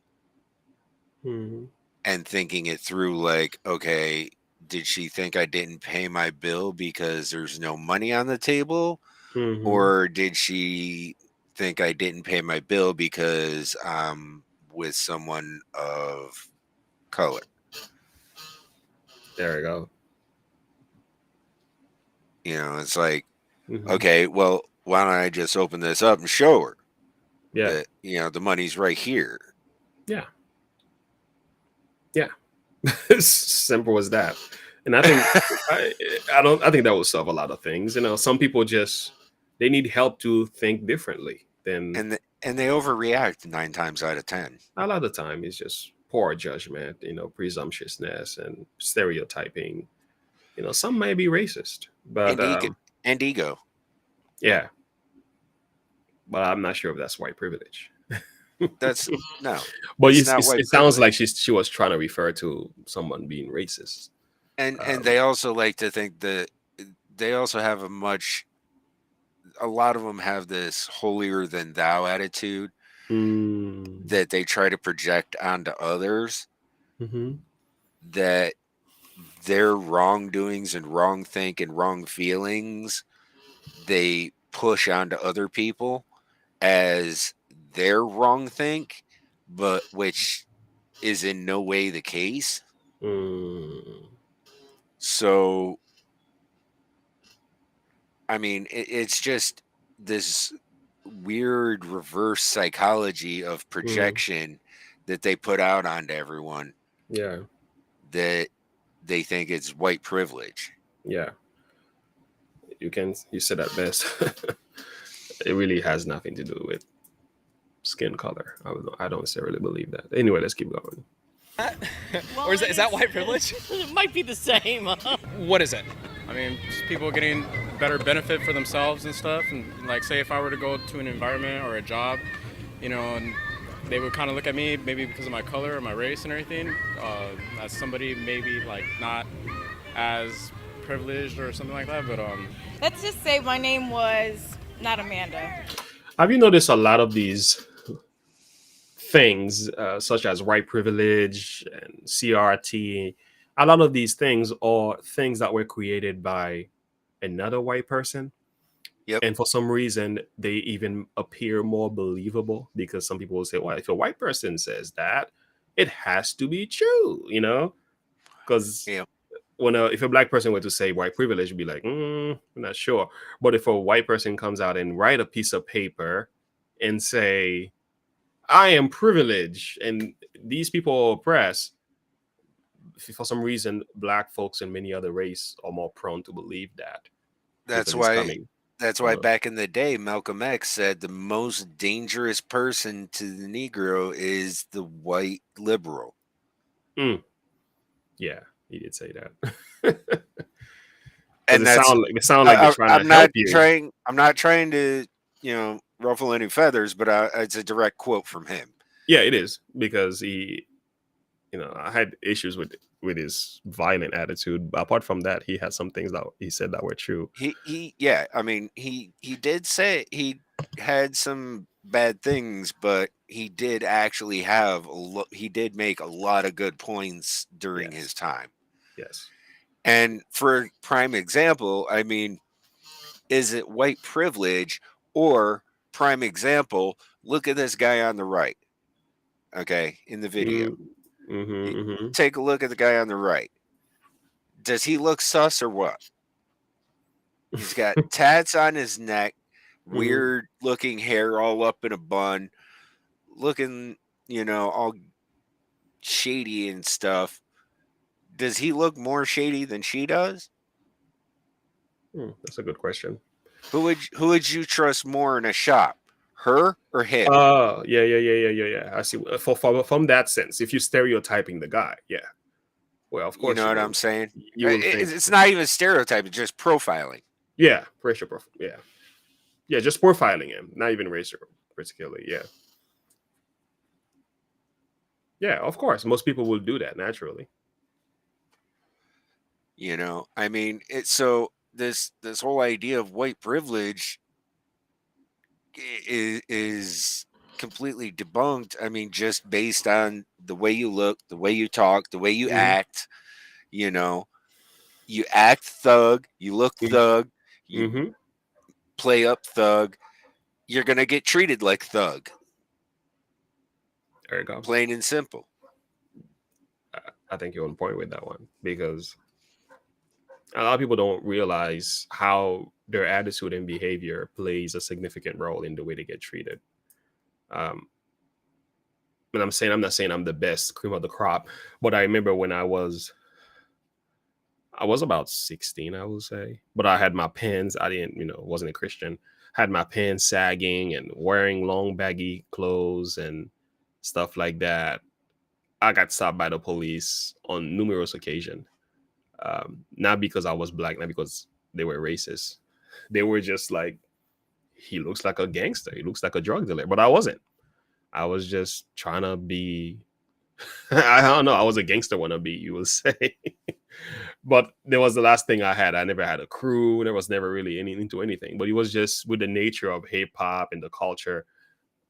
Mm-hmm. And thinking it through, like, okay, did she think I didn't pay my bill because there's no money on the table? Mm-hmm. Or did she think I didn't pay my bill because I'm with someone of color? There we go. It's like, Mm-hmm. okay, well, why don't I just open this up and show her Yeah. that, the money's right here. Yeah. Yeah. As simple as that. And I think I think that will solve a lot of things. Some people they need help to think differently than, and they overreact 9 times out of 10. A lot of the time it's just poor judgment, presumptuousness and stereotyping. Some may be racist, but and ego. Yeah. But I'm not sure if that's white privilege. That's no. But it sounds like she was trying to refer to someone being racist. And they also like to think that they also have a lot of them have this holier than thou attitude that they try to project onto others. Mm-hmm. That their wrongdoings and wrong think and wrong feelings, they push onto other people as their wrong think, but which is in no way the case. So, I mean, it's just this weird reverse psychology of projection that they put out onto everyone. Yeah. That they think it's white privilege. Yeah. You said that best. It really has nothing to do with skin color. I don't necessarily believe that. Anyway, let's keep going. Or is that white privilege? It might be the same. What is it? I mean, just people getting better benefit for themselves and stuff. And like, say if I were to go to an environment or a job, and they would kind of look at me maybe because of my color or my race and everything, as somebody maybe like not as privileged or something like that. But Let's just say my name was not Amanda. Have you noticed a lot of these things, such as white privilege and CRT? A lot of these things are things that were created by another white person. Yep. And for some reason, they even appear more believable, because some people will say, well, if a white person says that, it has to be true, Because if a black person were to say white privilege, you'd be like, I'm not sure. But if a white person comes out and write a piece of paper and say, I am privileged and these people are oppressed, for some reason, black folks and many other race are more prone to believe that. That's That's why back in the day, Malcolm X said the most dangerous person to the Negro is the white liberal. Yeah, he did say that. And it that's sound like they're trying I'm to help not you. I'm not trying to ruffle any feathers, but it's a direct quote from him. Yeah, it is, because he, I had issues with his violent attitude. But apart from that, he had some things that he said that were true. Yeah, I mean, he did say he had some bad things, but he did actually have he did make a lot of good points during his time. Yes. And for a prime example, I mean, is it white privilege, or prime example, look at this guy on the right. Okay, in the video. Take a look at the guy on the right. Does he look sus or what? He's got tats on his neck, weird looking hair all up in a bun, looking, all shady and stuff. Does he look more shady than she does? That's a good question. Who would you trust more in a shop, her or him? Yeah. I see. From that sense, if you're stereotyping the guy, yeah. Well, of course, you know what I'm saying. You will think it's not even stereotype; it's just profiling. Yeah, racial profile. Yeah, just profiling him, not even racial, particularly. Yeah, of course, most people will do that naturally. I mean, so this whole idea of white privilege is completely debunked. I mean, just based on the way you look, the way you talk, the way you act. You act thug, you look thug, you play up thug, you're gonna get treated like thug. There you go. Plain and simple. I think you're on point with that one, because a lot of people don't realize how their attitude and behavior plays a significant role in the way they get treated. And I'm not saying I'm the best cream of the crop, but I remember when I was about 16, I would say, but I had my pants. I didn't, wasn't a Christian. Had my pants sagging and wearing long baggy clothes and stuff like that. I got stopped by the police on numerous occasions. Not because I was black, not because they were racist. They were just like, he looks like a gangster. He looks like a drug dealer, but I wasn't. I was just trying to be, I don't know. I was a gangster wannabe, you will say. But there was the last thing I had. I never had a crew. There was never really into anything. But it was just with the nature of hip hop and the culture,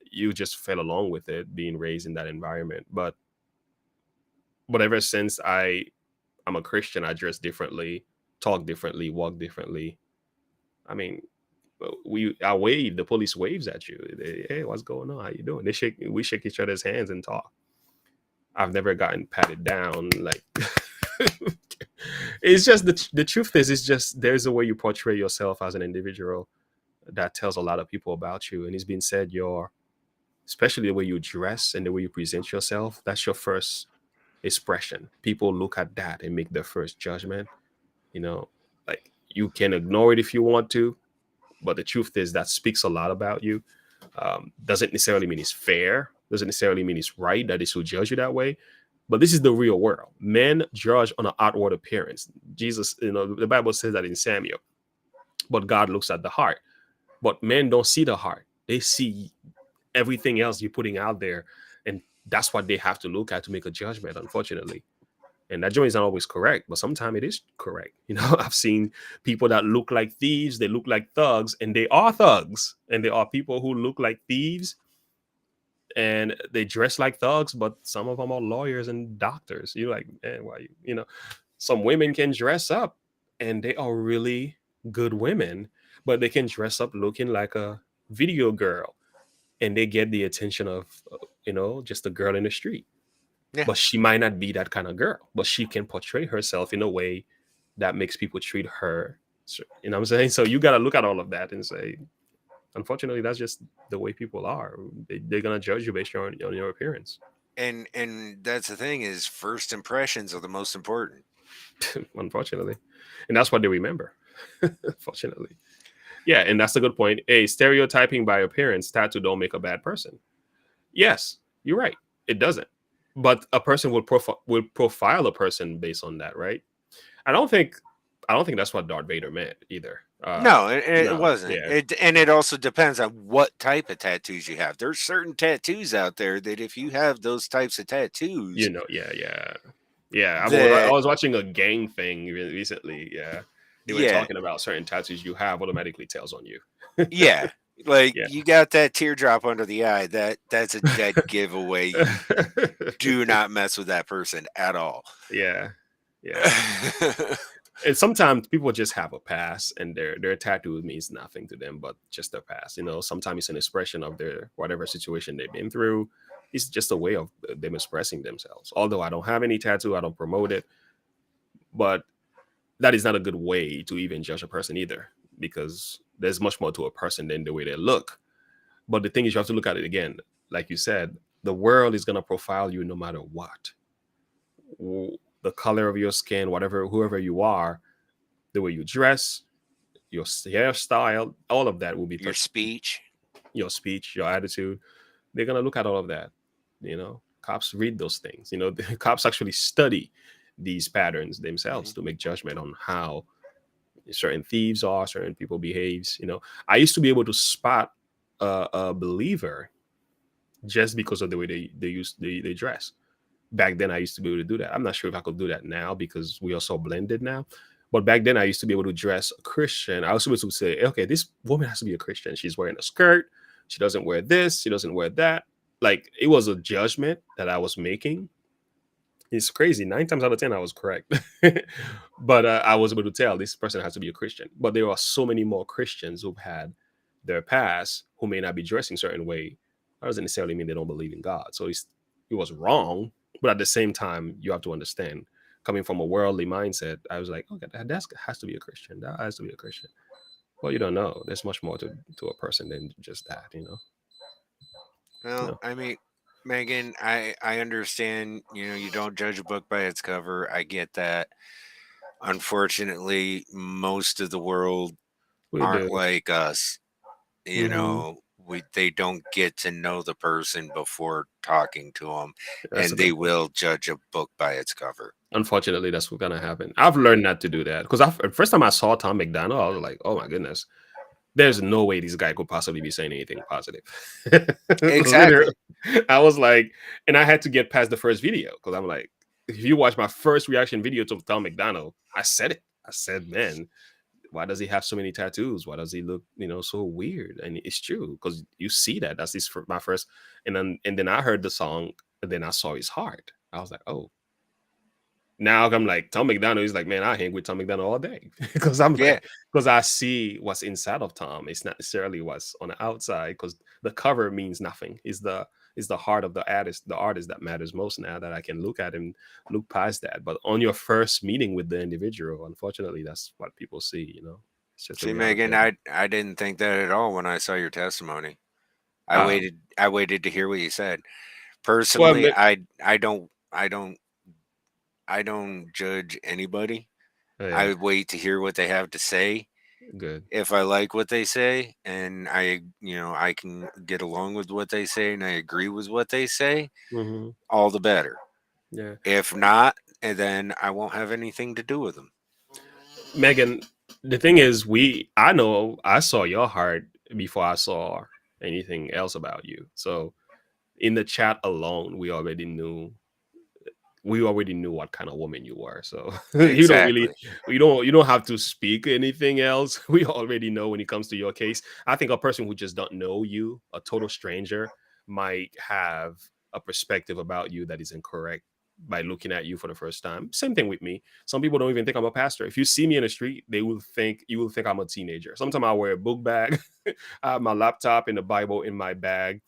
you just fell along with it, being raised in that environment. But ever since I'm a Christian, I dress differently, talk differently, walk differently. I mean, I wave. The police waves at you. Hey, what's going on? How you doing? We shake each other's hands and talk. I've never gotten patted down like. It's just the truth is, it's just there's a way you portray yourself as an individual that tells a lot of people about you. And it's been said, especially the way you dress and the way you present yourself, that's your first expression. People look at that and make their first judgment. Like, you can ignore it if you want to, but the truth is that speaks a lot about you. Doesn't necessarily mean it's fair, doesn't necessarily mean it's right that they should judge you that way. But this is the real world. Men judge on an outward appearance. Jesus, the Bible says that in Samuel. But God looks at the heart. But men don't see the heart. They see everything else you're putting out there. And that's what they have to look at to make a judgment, unfortunately. And that judgment is not always correct, but sometimes it is correct. I've seen people that look like thieves, they look like thugs, and they are thugs. And there are people who look like thieves and they dress like thugs, but some of them are lawyers and doctors. You're like, man, why some women can dress up and they are really good women, but they can dress up looking like a video girl and they get the attention of, just a girl in the street. Yeah. But she might not be that kind of girl, but she can portray herself in a way that makes people treat her. You know what I'm saying? So you got to look at all of that and say, unfortunately, that's just the way people are. They're going to judge you based on your appearance. And that's the thing, is first impressions are the most important. Unfortunately. And that's what they remember. Unfortunately. Yeah, and that's a good point. A stereotyping by appearance, tattoo don't make a bad person. Yes, you're right. It doesn't. But a person will profile a person based on that, right? I don't think I don't think that's what Darth Vader meant either. No, it No, wasn't. yeah, And it also depends on what type of tattoos you have. There's certain tattoos out there that if you have those types of tattoos, yeah. I that was watching a gang thing recently. Yeah, they were yeah, talking about certain tattoos you have automatically tells on you. yeah. Like Yeah. you got that teardrop under the eye, that's a dead giveaway. You do not mess with that person at all. Yeah, yeah. And sometimes people just have a past, and their tattoo means nothing to them, but just their past. Sometimes it's an expression of their whatever situation they've been through. It's just a way of them expressing themselves. Although I don't have any tattoo, I don't promote it, but that is not a good way to even judge a person either, because there's much more to a person than the way they look. But the thing is, you have to look at it again. Like you said, the world is gonna profile you no matter what. The color of your skin, whatever, whoever you are, the way you dress, your hairstyle, all of that will be Your speech, your attitude. They're gonna look at all of that. Cops read those things. The cops actually study these patterns themselves to make judgment on how certain thieves are, certain people behaves. I used to be able to spot a believer just because of the way they dress. Back then I used to be able to do that. I'm not sure if I could do that now because we are so blended now. But back then I used to be able to dress a Christian. I was supposed to say, okay, this woman has to be a Christian. She's wearing a skirt. She doesn't wear this. She doesn't wear that. Like, it was a judgment that I was making. It's crazy. 9 times out of 10, I was correct. But I was able to tell this person has to be a Christian. But there are so many more Christians who've had their past who may not be dressing a certain way. That doesn't necessarily mean they don't believe in God. So it was wrong. But at the same time, you have to understand, coming from a worldly mindset, I was like, okay, that has to be a Christian. That has to be a Christian. Well, you don't know. There's much more to a person than just that. well, No. I mean, Megan, I understand, you don't judge a book by its cover. I get that. Unfortunately, most of the world We aren't do. like us. Mhm. They don't get to know the person before talking to them, That's a and they good point. will judge a book by its cover. Unfortunately, that's what's gonna happen. I've learned not to do that because first time I saw Tom McDonald, I was like, "Oh my goodness, there's no way this guy could possibly be saying anything positive." Exactly. Literally, I was like, and I had to get past the first video because I'm like, if you watch my first reaction video to Tom McDonald, I said it. I said, "Man, why does he have so many tattoos? Why does he look, so weird?" And it's true because you see that. That's my first, and then I heard the song, and then I saw his heart. I was like, "Oh." Now I'm like Tom McDonald. He's like, man, I hang with Tom McDonald all day because Yeah. I see what's inside of Tom. It's not necessarily what's on the outside because the cover means nothing. It's the heart of the artist that matters most now that I can look at and look past that. But on your first meeting with the individual, unfortunately, that's what people see. It's just the See, reality Megan, of it. I didn't think that at all when I saw your testimony. Uh, I waited to hear what you said. well, Personally, I don't judge anybody. yeah, I wait to hear what they have to say. good. If I like what they say and I can get along with what they say and I agree with what they say, Hmm. all the better. Yeah, If not, and then I won't have anything to do with them. Megan. The thing is, I know I saw your heart before I saw anything else about you. So in the chat alone, we already knew what kind of woman you were. So Exactly. you don't have to speak anything else. We already know when it comes to your case. I think a person who just don't know you, a total stranger, might have a perspective about you that is incorrect by looking at you for the first time. Same thing with me. Some people don't even think I'm a pastor. If you see me in the street, you will think I'm a teenager. Sometimes I wear a book bag. I have my laptop and the Bible in my bag,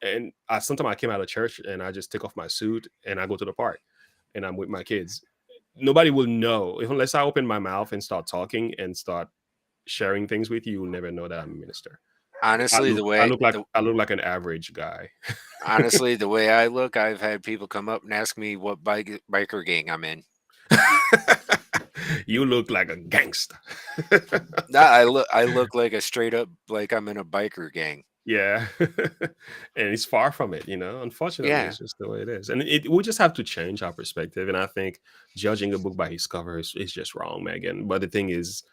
and sometimes I came out of church and I just take off my suit and I go to the park and I'm with my kids. Nobody will know unless I open my mouth and start talking and start sharing things with you. You'll never know that I'm a minister. I Honestly, look, I look like I look like an average guy. the way I look, I've had people come up and ask me what biker gang I'm in. You look like a gangster. Nah, I look like a straight up like I'm in a biker gang. Yeah. And it's far from it, unfortunately. Yeah. It's just the way it is, and we just have to change our perspective. And I think judging a book by its cover is just wrong, Megan. But the thing is,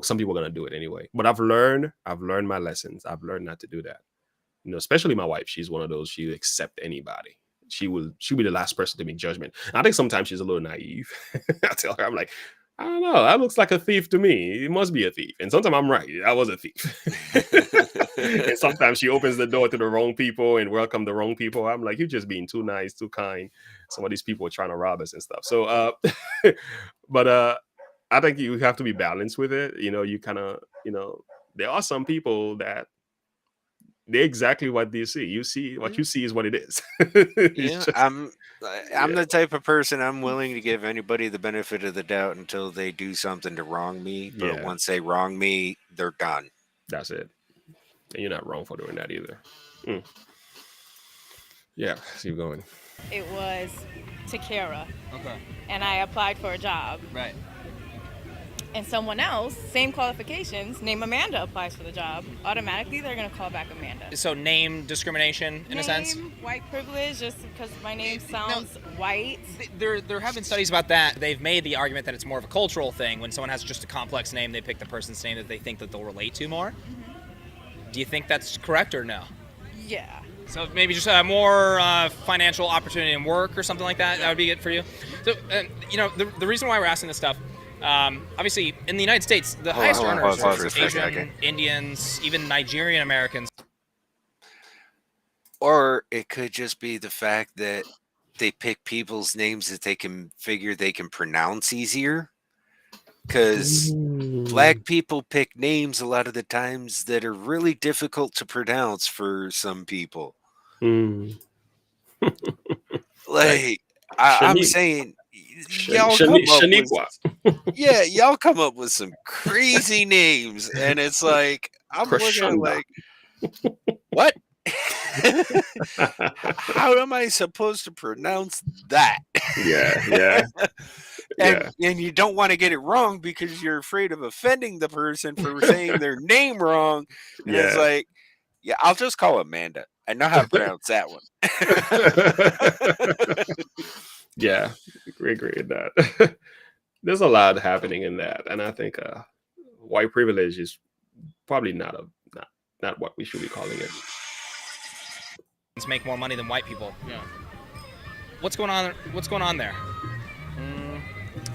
some people are going to do it anyway. But I've learned my lessons. I've learned not to do that. Especially my wife. She's one of those, she'll accept anybody. She'll be the last person to make judgment. And I think sometimes she's a little naive. I tell her, I'm like, I don't know, that looks like a thief to me. It must be a thief. And sometimes I'm right, I was a thief. And sometimes she opens the door to the wrong people and welcome the wrong people. I'm like, you're just being too nice, too kind. Some of these people are trying to rob us and stuff. So but I think you have to be balanced with it. You kind of, there are some people that they're exactly what they see. You see what you see is what it is. Yeah, I'm the type of person, I'm willing to give anybody the benefit of the doubt until they do something to wrong me. But Yeah. once they wrong me, they're gone. That's it. And you're not wrong for doing that either. Yeah, keep going. It was Takara, Okay. and I applied for a job. Right. And someone else, same qualifications, named Amanda applies for the job. Automatically, they're going to call back Amanda. So name discrimination in a sense. White privilege, just because my name sounds white. There have been studies about that. They've made the argument that it's more of a cultural thing. When someone has just a complex name, they pick the person's name that they think that they'll relate to more. Do you think that's correct or no? Yeah. So maybe just more financial opportunity in work or something like that. That would be it for you. So the reason why we're asking this stuff. Obviously, in the United States, the highest earners are Asian, Indians, even Nigerian Americans. Or it could just be the fact that they pick people's names that they can figure they can pronounce easier. Because black people pick names a lot of the times that are really difficult to pronounce for some people. Like, I'm saying, y'all come up with some crazy names, and it's like I'm looking like, what? How am I supposed to pronounce that? Yeah. And you don't want to get it wrong because you're afraid of offending the person for saying their name wrong. And it's like, yeah, I'll just call Amanda. I know how to pronounce that one. Yeah, agree with that. There's a lot happening in that, and I think white privilege is probably not what we should be calling it. Make more money than white people. Yeah. What's going on there?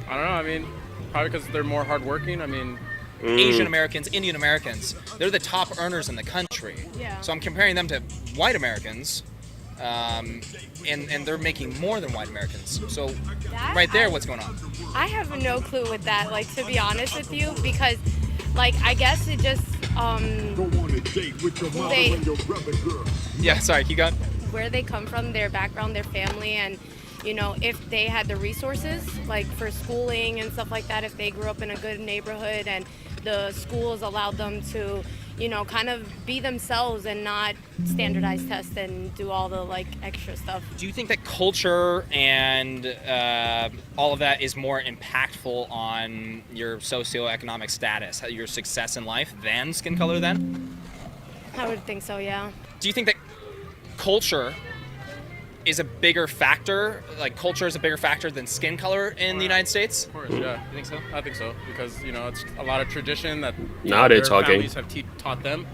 I don't know. I mean, probably because they're more hardworking. I mean, Asian Americans, Indian Americans, they're the top earners in the country. Yeah. So I'm comparing them to white Americans, and they're making more than white Americans. So right there, what's going on? I have no clue with that, like, to be honest with you, because, like, I guess it just, Yeah, sorry, keep going. where they come from, their background, their family, and, if they had the resources, like, for schooling and stuff like that, if they grew up in a good neighborhood and the schools allowed them to, kind of be themselves and not standardized tests and do all the, like, extra stuff. Do you think that culture and all of that is more impactful on your socioeconomic status, your success in life, than skin color then? I would think so, yeah. Do you think that culture is a bigger factor, like culture is a bigger factor than skin color in the United States? Of course, yeah. You think so? I think so, because it's a lot of tradition that Now they're their talking. families have taught them,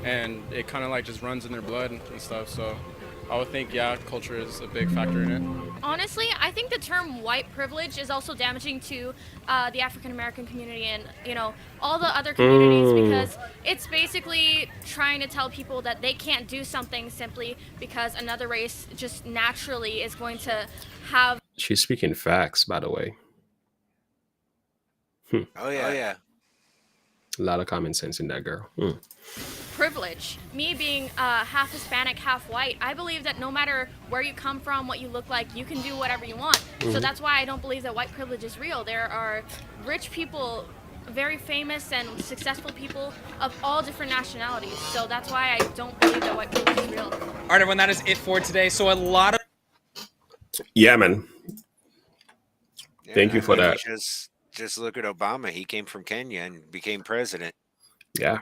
and it kind of like just runs in their blood and stuff. So I would think, yeah, culture is a big factor in it. Honestly, I think the term white privilege is also damaging to the African American community and, all the other communities because it's basically trying to tell people that they can't do something simply because another race just naturally is going to have. She's speaking facts, by the way. Oh yeah. A lot of common sense in that girl. Privilege. Me being half Hispanic, half white, I believe that no matter where you come from, what you look like, you can do whatever you want. So that's why I don't believe that white privilege is real. There are rich people, very famous and successful people of all different nationalities. So that's why I don't believe that white privilege is real. All right, everyone, that is it for today. So a lot of... Yeah, man. Thank you for that. just look at Obama. He came from Kenya and became president. Yeah,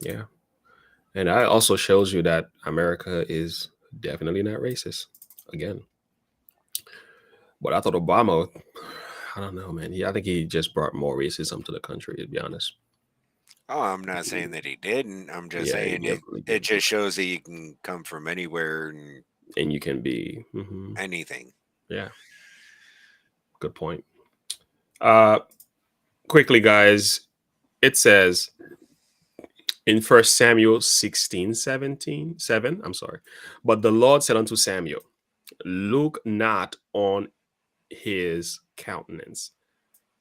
yeah, and that also shows you that America is definitely not racist. Again, but I thought Obama, I don't know, man. I think he just brought more racism to the country. To be honest. Oh, I'm not saying that he didn't. I'm just Yeah, he saying definitely it did. just shows that you can come from anywhere and And you can be. anything. Yeah, good point. Uh, quickly, guys. It says in First Samuel 16:17, I'm sorry. But the Lord said unto Samuel, look not on his countenance,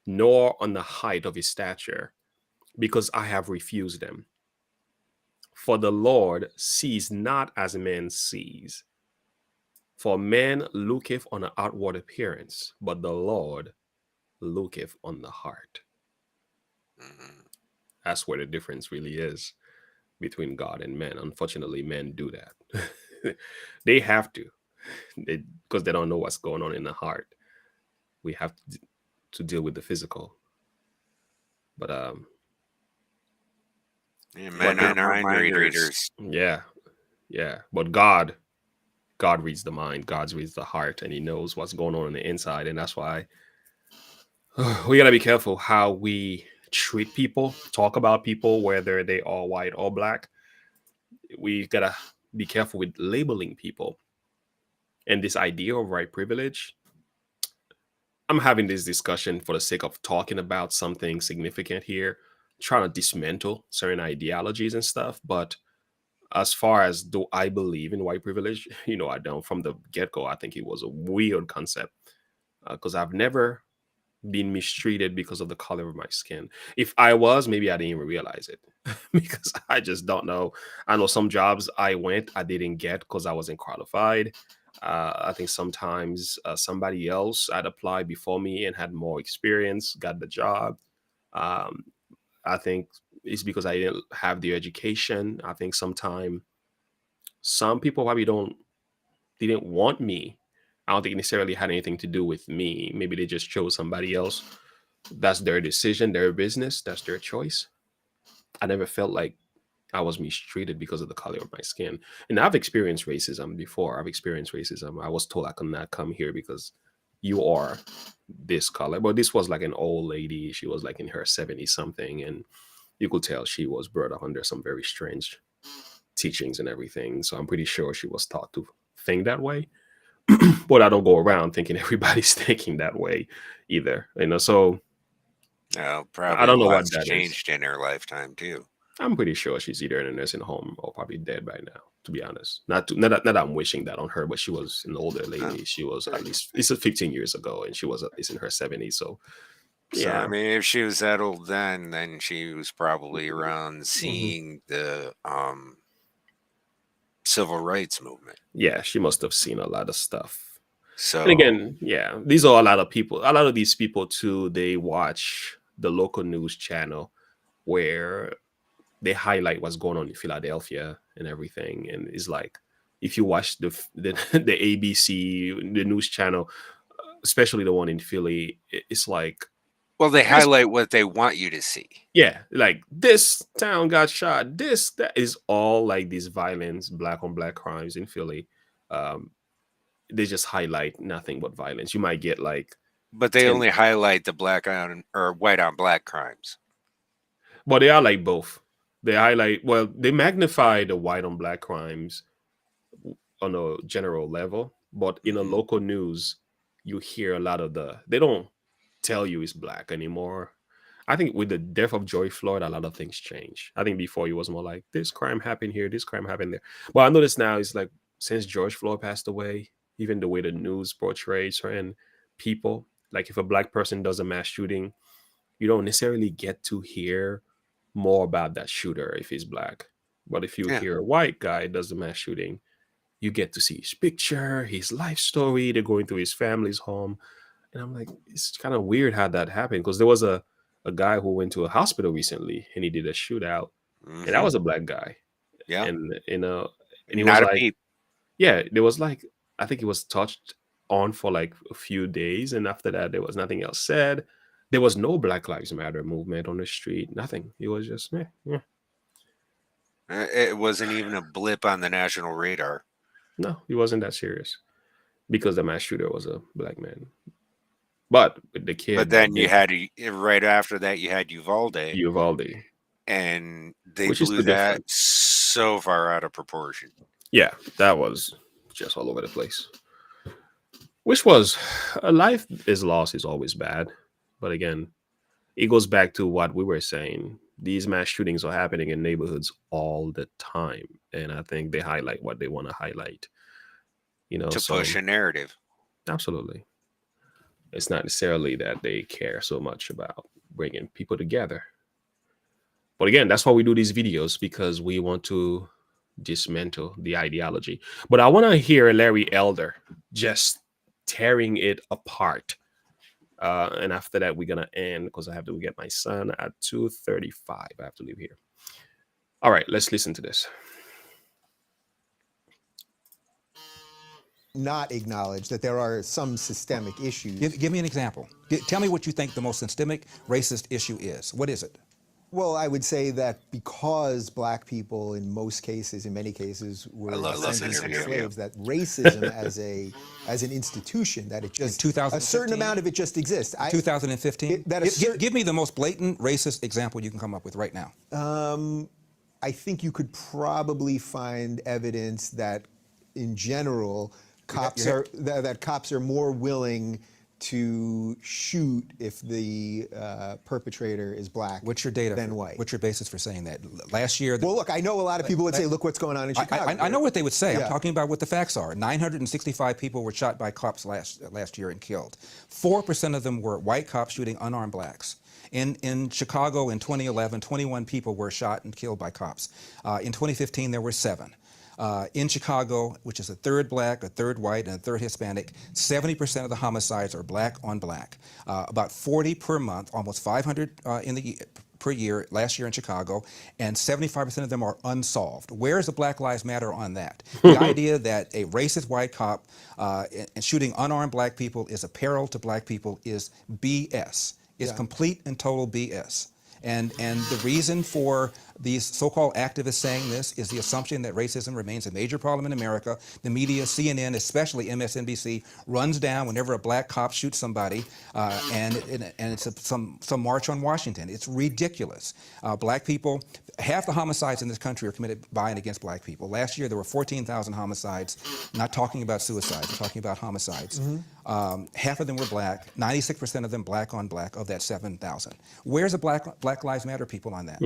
nor on the height of his stature, because I have refused them. For the Lord sees not as man sees. For man looketh on the outward appearance, but the Lord looketh on the heart. That's where the difference really is between God and men. Unfortunately, men do that. They have to, because they don't know what's going on in the heart. We have to deal with the physical. But Yeah, men are mind readers. Yeah, yeah. But God reads the mind. God reads the heart, and He knows what's going on the inside, and that's why we gotta be careful how we treat people, talk about people, whether they are white or black. We gotta be careful with labeling people. And this idea of white privilege, I'm having this discussion for the sake of talking about something significant here, trying to dismantle certain ideologies and stuff. But as far as do I believe in white privilege, I don't. From the get go, I think it was a weird concept because I've never been mistreated because of the color of my skin. If I was, maybe I didn't even realize it because I just don't know. I know some jobs I didn't get because I wasn't qualified. I think sometimes somebody else had applied before me and had more experience, got the job. Um, I think it's because I didn't have the education. I think sometimes some people probably didn't want me. I don't think it necessarily had anything to do with me. Maybe they just chose somebody else. That's their decision, their business, that's their choice. I never felt like I was mistreated because of the color of my skin. And I've experienced racism before. I've experienced racism. I was told I could not come here because you are this color. But this was like an old lady. She was like in her 70s something. And you could tell she was brought up under some very strange teachings and everything. So I'm pretty sure she was taught to think that way. But I don't go around thinking everybody's thinking that way either. So No, I probably don't know what lots that is. changed in her lifetime too. I'm pretty sure she's either in a nursing home or probably dead by now, to be honest. Not that I'm wishing that on her, but she was an older lady. She was at least, it's 15 years ago, and she was at least in her 70s. So, So yeah. I mean, if she was that old then she was probably around seeing the civil rights movement. Yeah, she must have seen a lot of stuff. So and again, yeah, these are a lot of people. A lot of these people too. They watch the local news channel where they highlight what's going on in Philadelphia and everything. And it's like, if you watch the the ABC, the news channel, especially the one in Philly, it's like, well, they highlight what they want you to see. yeah, like this town got shot. That is all like these violence, black on black crimes in Philly. They just highlight nothing but violence. You might get like, but they only highlight the black on or white on black crimes. But they are like both. They highlight, well, they magnify the white on black crimes on a general level, but in a local news, you hear a lot of they don't tell you it's black anymore. I think with the death of George Floyd, a lot of things change. I think before it was more like this crime happened here, this crime happened there. But I notice now it's like since George Floyd passed away, even the way the news portrays certain people, like if a black person does a mass shooting, you don't necessarily get to hear more about that shooter if he's black. But if you hear a white guy does the mass shooting, you get to see his picture, his life story. They're going through his family's home. And I'm like, it's kind of weird how that happened. Because there was a guy who went to a hospital recently and he did a shootout. And that was a black guy. Yeah. And he Not was a like, peep. yeah, there was like, I think it was touched on for like a few days. And after that, there was nothing else said. There was no Black Lives Matter movement on the street. Nothing. It was just yeah. It wasn't even a blip on the national radar. No, it wasn't that serious because the mass shooter was a black man. But with the kid, But then you had right after that you had Uvalde, Uvalde, and they which is blew the that difference. so far out of proportion. Yeah, that was just all over the place. Which was a life is lost is always bad, but again, it goes back to what we were saying. These mass shootings are happening in neighborhoods all the time, and I think they highlight what they want to highlight. To So push a narrative. absolutely, it's not necessarily that they care so much about bringing people together. But again, that's why we do these videos, because we want to dismantle the ideology. But I want to hear Larry Elder just tearing it apart. And after that, we're gonna end because I have to get my son at 2:35. I have to leave here. All right, let's listen to this. Not acknowledge that there are some systemic issues. Give me an example. Tell me what you think the most systemic racist issue is. What is it? Well, I would say that because black people, in most cases, in many cases, were descendants of slaves, that racism as an institution, that it just a certain amount of it just exists. 2015. Give me the most blatant racist example you can come up with right now. I think you could probably find evidence that, in general, cops are more willing to shoot if the perpetrator is black. What's your data than white? What's your basis for saying that? Last year. Well, look, I know a lot of people would say, "Look what's going on in Chicago." I know what they would say. Yeah. I'm talking about what the facts are. 965 people were shot by cops last year and killed. 4% of them were white cops shooting unarmed blacks. In Chicago in 2011, 21 people were shot and killed by cops. In 2015, there were 7. In Chicago, which is a third black, a third white, and a third Hispanic, 70% of the homicides are black on black. About 40 per month, almost 500 per year last year in Chicago, and 75% of them are unsolved. Where is the Black Lives Matter on that? The idea that a racist white cop and shooting unarmed black people is a peril to black people is BS. It's complete and total BS. And the reason for these so-called activists saying this is the assumption that racism remains a major problem in America. The media, CNN, especially MSNBC, runs down whenever a black cop shoots somebody, and it's some march on Washington. It's ridiculous. Black people, half the homicides in this country are committed by and against black people. Last year there were 14,000 homicides. Not talking about suicides, I'm talking about homicides. Half of them were black. 96% of them black on black of that 7,000. Where's the Black Lives Matter people on that?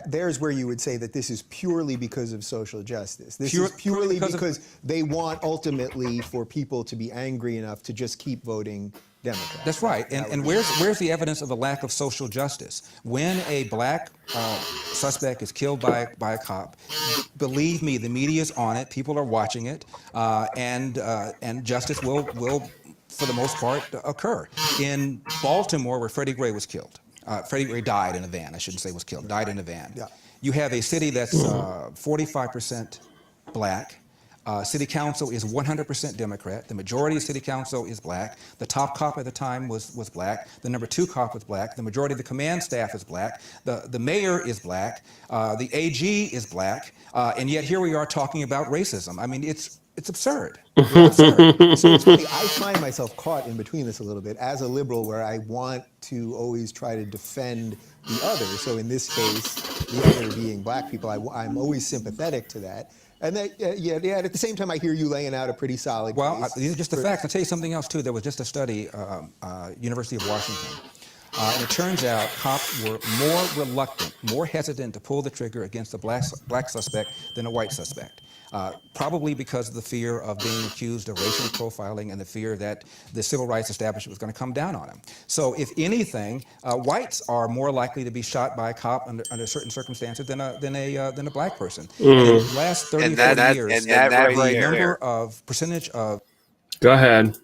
There's where you would say that this is purely because of social justice. This is purely because they want ultimately for people to be angry enough to just keep voting Democrat. That's right. And where's the evidence of a lack of social justice? When a black suspect is killed by a cop, believe me, the media's on it. People are watching it, and justice will, for the most part, occur. In Baltimore, where Freddie Gray was killed. Freddie Gray died in a van. I shouldn't say was killed. Died in a van. Yeah. You have a city that's 45% black. City council is 100% Democrat. The majority of city council is black. The top cop at the time was black. The number 2 cop was black. The majority of the command staff is black. The mayor is black. The AG is black. And yet here we are talking about racism. I mean, it's absurd. So it's funny, I find myself caught in between this a little bit as a liberal, where I want to always try to defend the other. So in this case, the other being black people, I'm always sympathetic to that. And that, at the same time, I hear you laying out a pretty solid case. These are just the facts. I'll tell you something else, too. There was just a study, University of Washington. And it turns out cops were more reluctant, more hesitant to pull the trigger against a black suspect than a white suspect. Probably because of the fear of being accused of racial profiling and the fear that the civil rights establishment was going to come down on them. So if anything, whites are more likely to be shot by a cop under certain circumstances than a black person. In the last 30, 40 years, the percentage of... Go ahead.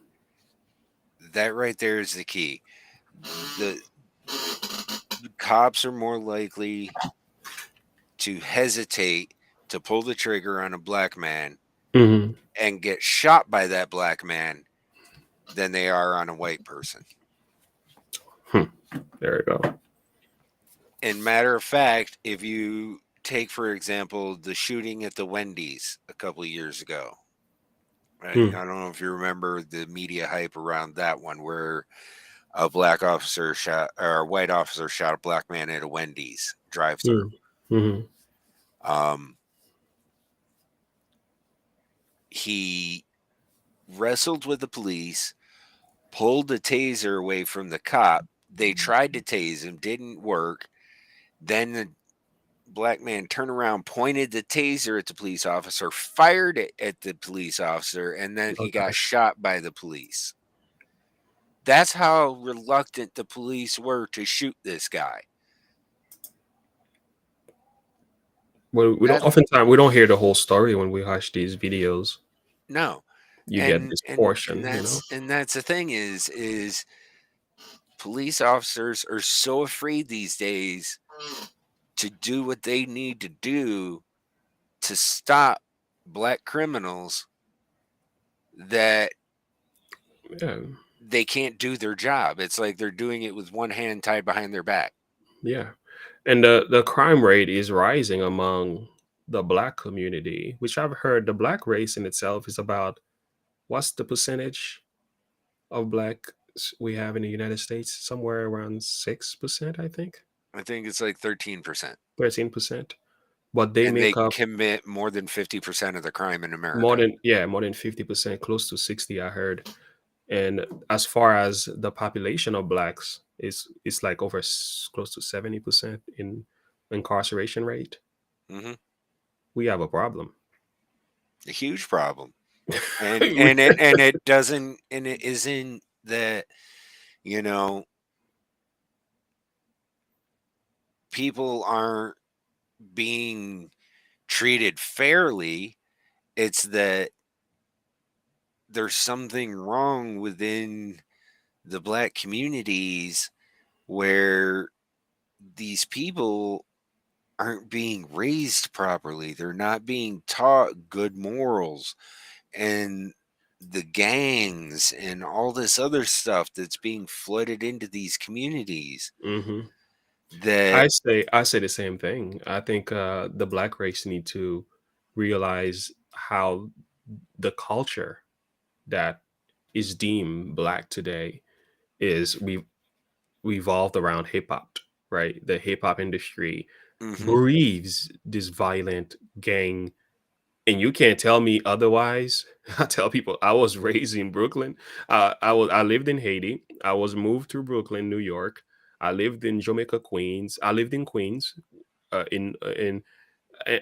That right there is the key. The cops are more likely to hesitate to pull the trigger on a black man and get shot by that black man than they are on a white person. There you go. And matter of fact, if you take, for example, the shooting at the Wendy's a couple of years ago, right? I don't know if you remember the media hype around that one, where a black officer shot, or a white officer shot a black man at a Wendy's drive-through. He wrestled with the police, pulled the taser away from the cop. They tried to tase him, didn't work. Then the black man turned around, pointed the taser at the police officer, fired it at the police officer, and then he got shot by the police. That's how reluctant the police were to shoot this guy. Well, we don't. Oftentimes, we don't hear the whole story when we watch these videos. No, you get this portion. And that's the thing is police officers are so afraid these days to do what they need to do to stop black criminals that they can't do their job. It's like they're doing it with one hand tied behind their back. Yeah. And the crime rate is rising among the black community, which I've heard the black race in itself is about, what's the percentage of black we have in the United States? Somewhere around 6%, I think. I think it's like 13%. 13%. But they commit more than 50% of the crime in America. More than 50%, close to 60, I heard. And as far as the population of blacks, it's like over close to 70% in incarceration rate. We have a problem. A huge problem. And it isn't that, you know, people aren't being treated fairly. It's that there's something wrong within the black communities where these people aren't being raised properly. They're not being taught good morals, and the gangs and all this other stuff that's being flooded into these communities. That I say the same thing. I think the black race need to realize how the culture that is deemed black today is we evolved around hip hop, right? The hip hop industry breathes this violent gang, and you can't tell me otherwise. I tell people I was raised in Brooklyn. I lived in Haiti. I was moved to Brooklyn, New York. I lived in Jamaica, Queens. I lived in Queens, and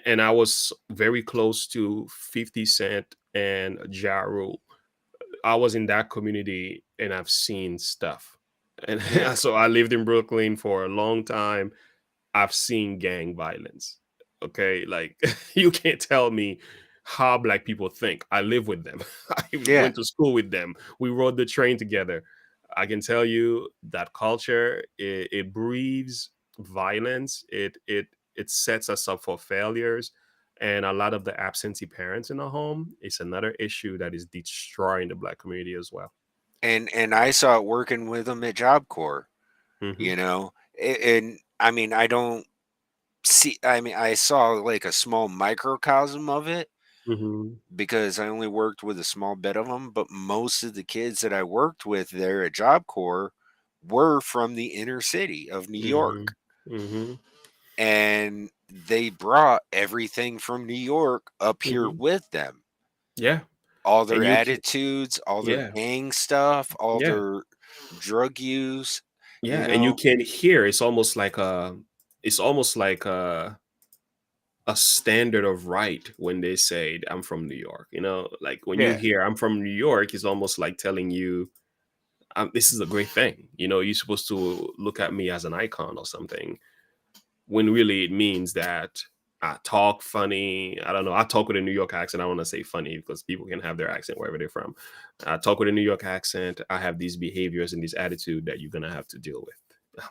I was very close to 50 Cent and Ja Rule. I was in that community, and I've seen stuff. And so I lived in Brooklyn for a long time. I've seen gang violence. Okay, like you can't tell me how black people think. I live with them. I went to school with them. We rode the train together. I can tell you that culture, it breathes violence. It sets us up for failures. And a lot of the absentee parents in the home is another issue that is destroying the black community as well. And I saw it working with them at Job Corps, you know, and I mean, I saw like a small microcosm of it because I only worked with a small bit of them, but most of the kids that I worked with there at Job Corps were from the inner city of New York. And they brought everything from New York up here with them. Yeah. All their attitudes, all their gang stuff, all their drug use. Yeah, you know? and you can hear it's almost like a standard of right when they say I'm from New York. You know, like when you hear I'm from New York, it's almost like telling you this is a great thing. You know, you're supposed to look at me as an icon or something. When really it means that I talk funny. I don't know. I talk with a New York accent. I want to say funny because people can have their accent wherever they're from. I talk with a New York accent. I have these behaviors and this attitude that you're gonna have to deal with.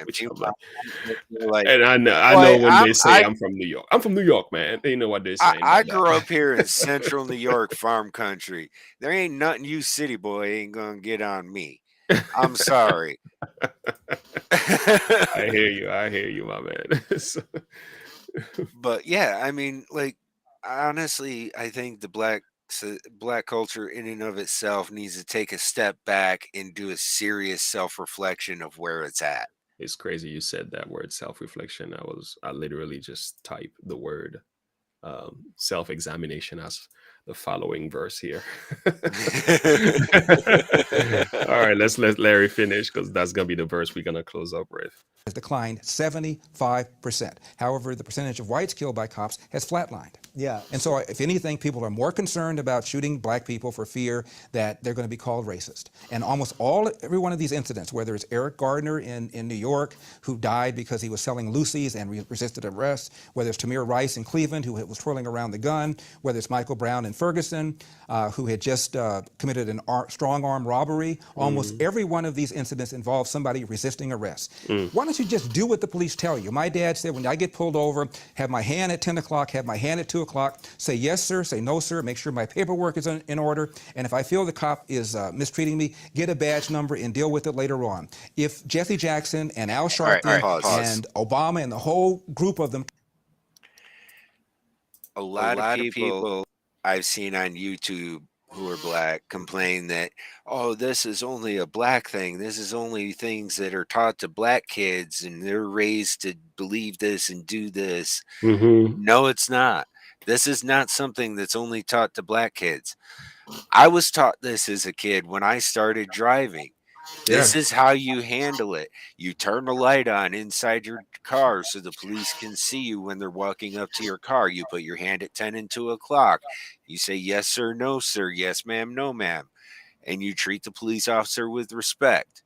Which I'm like, and I know when they say I'm from New York. I'm from New York, man. They know what they're saying. I grew up here in central New York farm country. There ain't nothing you city boy ain't gonna get on me. I'm sorry. I hear you, my man. But yeah, I mean, like, honestly, I think the black culture in and of itself needs to take a step back and do a serious self-reflection of where it's at. It's crazy you said that word self-reflection. I literally just typed the word self-examination as the following verse here. All right, let's let Larry finish because that's gonna be the verse we're gonna close up with. Has declined 75%. However, the percentage of whites killed by cops has flatlined. Yeah. And so, if anything, people are more concerned about shooting black people for fear that they're going to be called racist. And almost every one of these incidents, whether it's Eric Gardner in New York, who died because he was selling Lucy's and resisted arrest, whether it's Tamir Rice in Cleveland, who was twirling around the gun, whether it's Michael Brown in Ferguson, who had just committed an strong arm robbery, almost every one of these incidents involves somebody resisting arrest. Why don't you just do what the police tell you? My dad said, when I get pulled over, have my hand at 10 o'clock, have my hand at 2 o'clock, say yes, sir, say no, sir, make sure my paperwork is in order, and if I feel the cop is mistreating me, get a badge number and deal with it later on. If Jesse Jackson and Al Sharpton and Obama and the whole group of them. A lot of people I've seen on YouTube who are black complain that, oh, this is only a black thing. This is only things that are taught to black kids and they're raised to believe this and do this. No, it's not. This is not something that's only taught to black kids. I was taught this as a kid when I started driving. This is how you handle it. You turn the light on inside your car so the police can see you when they're walking up to your car. You put your hand at 10 and 2 o'clock. You say, yes, sir, no, sir, yes, ma'am, no, ma'am. And you treat the police officer with respect.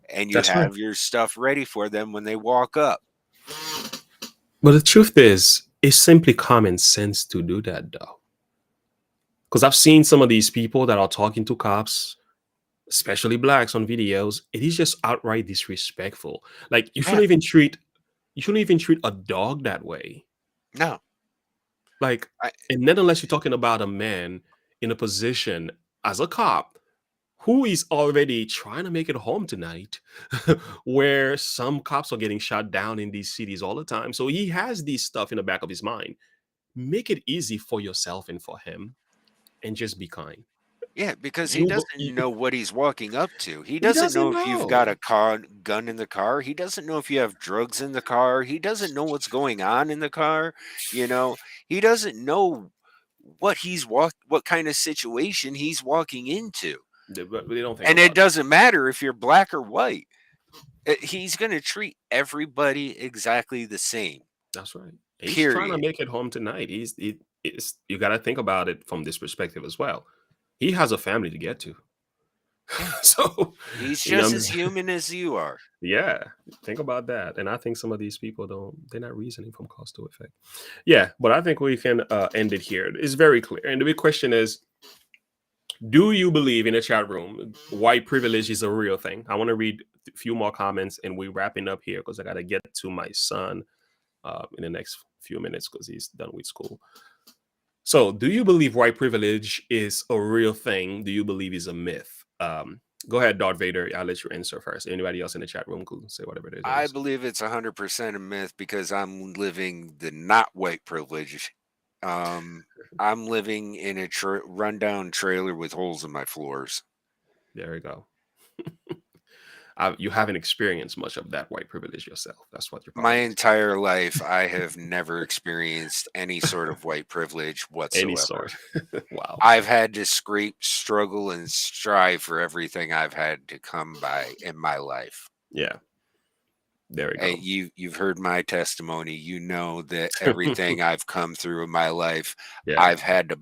And you have your stuff ready for them when they walk up. But the truth is, it's simply common sense to do that, though. Because I've seen some of these people that are talking to cops, especially blacks, on videos. It is just outright disrespectful. Like you shouldn't even treat a dog that way. No. Like, and then unless you're talking about a man in a position as a cop who is already trying to make it home tonight, where some cops are getting shot down in these cities all the time. So he has these stuff in the back of his mind. Make it easy for yourself and for him, and just be kind. Yeah, because he doesn't know what he's walking up to. He doesn't know if you've got a gun in the car. He doesn't know if you have drugs in the car. He doesn't know what's going on in the car. You know, he doesn't know what what kind of situation he's walking into. But they don't think and it doesn't matter if you're black or white. He's going to treat everybody exactly the same. That's right. He's trying to make it home tonight. You got to think about it from this perspective as well. He has a family to get to. So he's just as human as you are. Yeah, think about that. And I think some of these people they're not reasoning from cause to effect. Yeah, but I think we can end it here. It's very clear. And the big question is, do you believe in the chat room white privilege is a real thing? I want to read a few more comments and we're wrapping up here because I got to get to my son in the next few minutes because he's done with school. So, do you believe white privilege is a real thing? Do you believe it's a myth? Go ahead, Darth Vader. I'll let you answer first. Anybody else in the chat room could say whatever it is. I believe it's 100% a myth because I'm living the not white privilege. I'm living in a rundown trailer with holes in my floors. There we go. You haven't experienced much of that white privilege yourself. That's what you're. My entire life, I have never experienced any sort of white privilege whatsoever. Any sort. Wow. I've had to scrape, struggle, and strive for everything I've had to come by in my life. Yeah. There we go. And you've heard my testimony. You know that everything I've come through in my life, I've had to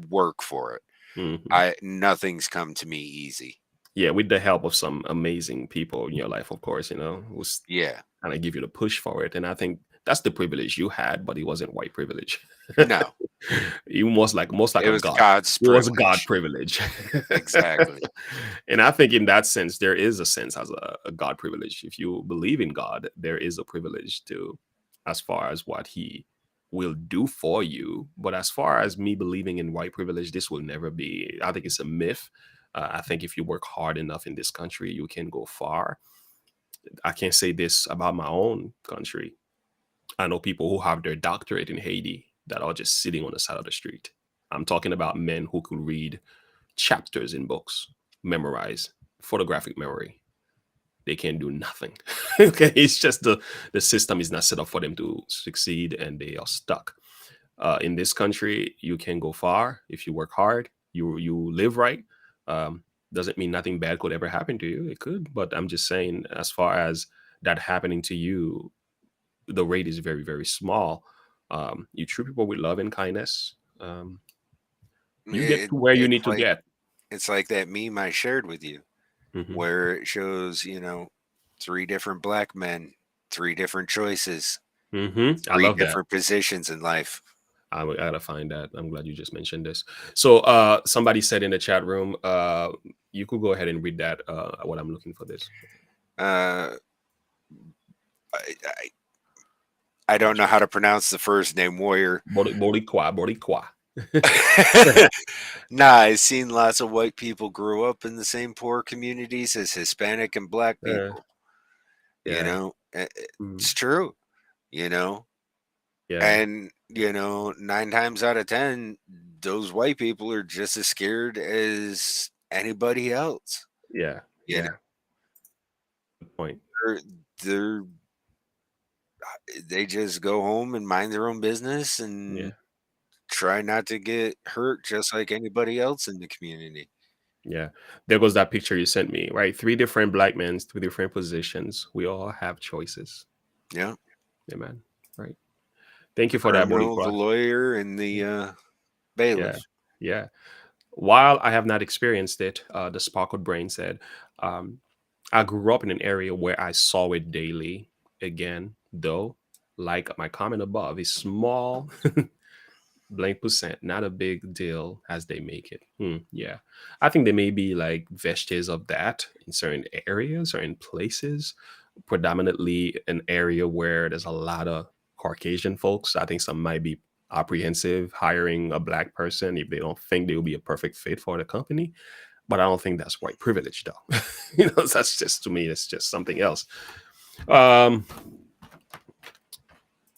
work for it. Mm-hmm. Nothing's come to me easy. Yeah, with the help of some amazing people in your life, of course, who's kind of give you the push for it. And I think that's the privilege you had, but it wasn't white privilege. No. It was like it was God's privilege. It was God privilege. Exactly. And I think in that sense, there is a sense as a God privilege. If you believe in God, there is a privilege to, as far as what he will do for you. But as far as me believing in white privilege, this will never be. I think it's a myth. I think if you work hard enough in this country, you can go far. I can't say this about my own country. I know people who have their doctorate in Haiti that are just sitting on the side of the street. I'm talking about men who could read chapters in books, memorize, photographic memory. They can do nothing. Okay, it's just the system is not set up for them to succeed, and they are stuck. In this country, you can go far if you work hard. You live right. Doesn't mean nothing bad could ever happen to you. It could, but I'm just saying, as far as that happening to you, the rate is very, very small. You treat people with love and kindness. You get It, to where you it's need to like get. it's like that meme I shared with you, Mhm. where it shows, three different black men, three different choices, I three love that. different positions in life. I gotta find that. I'm glad you just mentioned this. So, somebody said in the chat room, you could go ahead and read that. What I'm looking for this. Uh, I, I don't know how to pronounce the first name, Warrior. Boricua, Boricua. Nah, I've seen lots of white people grow up in the same poor communities as Hispanic and black people. Yeah. It's true, you know. Yeah. And 9 times out of 10, those white people are just as scared as anybody else. Yeah. You know, Yeah. Good point. they're they just go home and mind their own business and Yeah. try not to get hurt just like anybody else in the community. Yeah. There goes that picture you sent me, right? 3 different black men, 3 different positions. We all have choices. Yeah. Yeah, man. Right. Thank you for that, Criminal, the Boricua. lawyer, and the Yeah. bailiff. Yeah. While I have not experienced it, the Sparkled Brain said, um, I grew up in an area where I saw it daily. Again, though, like my comment above, is small, blank percent, not a big deal as they make it. Yeah. I think there may be like vestiges of that in certain areas or in places, predominantly an area where there's a lot of Caucasian folks. I think some might be apprehensive hiring a black person if they don't think they'll be a perfect fit for the company. But I don't think that's white privilege, though. That's just, to me, it's just something else. Um,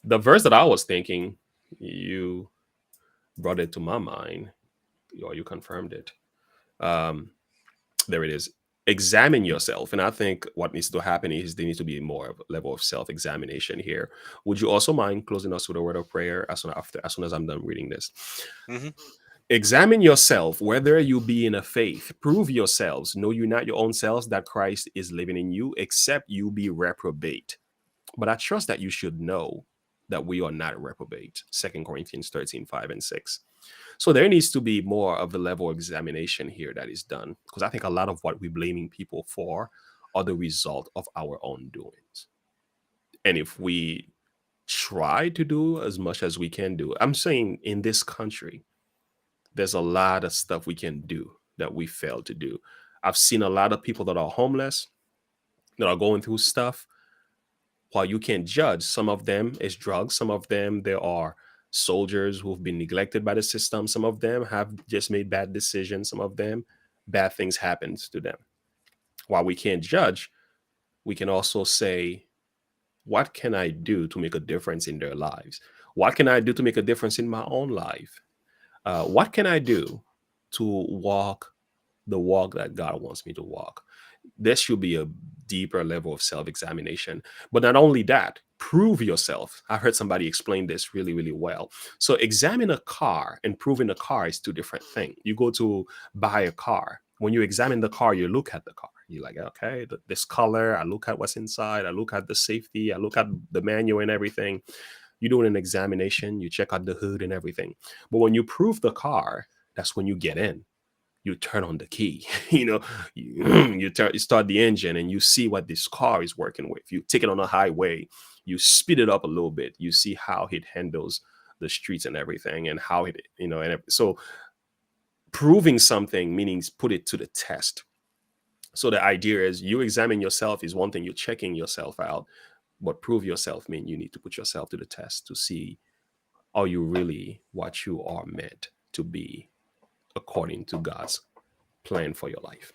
the verse that I was thinking, you brought it to my mind, or you confirmed it. Um, there it is. Examine yourself. And I think what needs to happen is there needs to be more of a level of self-examination here. Would you also mind closing us with a word of prayer as soon as I'm done reading this? Mhm. Examine yourself, whether you be in a faith. Prove yourselves. Know you not your own selves that Christ is living in you, except you be reprobate. But I trust that you should know that we are not reprobate. 2 Corinthians 13:5 and 6. So there needs to be more of the level of examination here that is done, because I think a lot of what we're blaming people for are the result of our own doings. And if we try to do as much as we can do, I'm saying in this country, there's a lot of stuff we can do that we fail to do. I've seen a lot of people that are homeless, that are going through stuff. While you can't judge, some of them is drugs, some of them there are soldiers who've been neglected by the system, some of them have just made bad decisions, some of them bad things happens to them. While we can't judge, we can also say, what can I do to make a difference in their lives? What can I do to make a difference in my own life? What can I do to walk the walk that God wants me to walk? There should be a deeper level of self-examination. But not only that, prove yourself. I heard somebody explain this really, really well. So examine a car and proving a car is 2 different things. You go to buy a car. When you examine the car, you look at the car. You're like, okay, this color, I look at what's inside, I look at the safety, I look at the manual and everything. You do an examination, you check out the hood and everything. But when you prove the car, that's when you get in. You turn on the key, you start the engine and you see what this car is working with. You take it on a highway, you speed it up a little bit, you see how it handles the streets and everything, and how so proving something means put it to the test. So the idea is you examine yourself is one thing, you're checking yourself out, but prove yourself mean you need to put yourself to the test to see, are you really what you are meant to be according to God's plan for your life.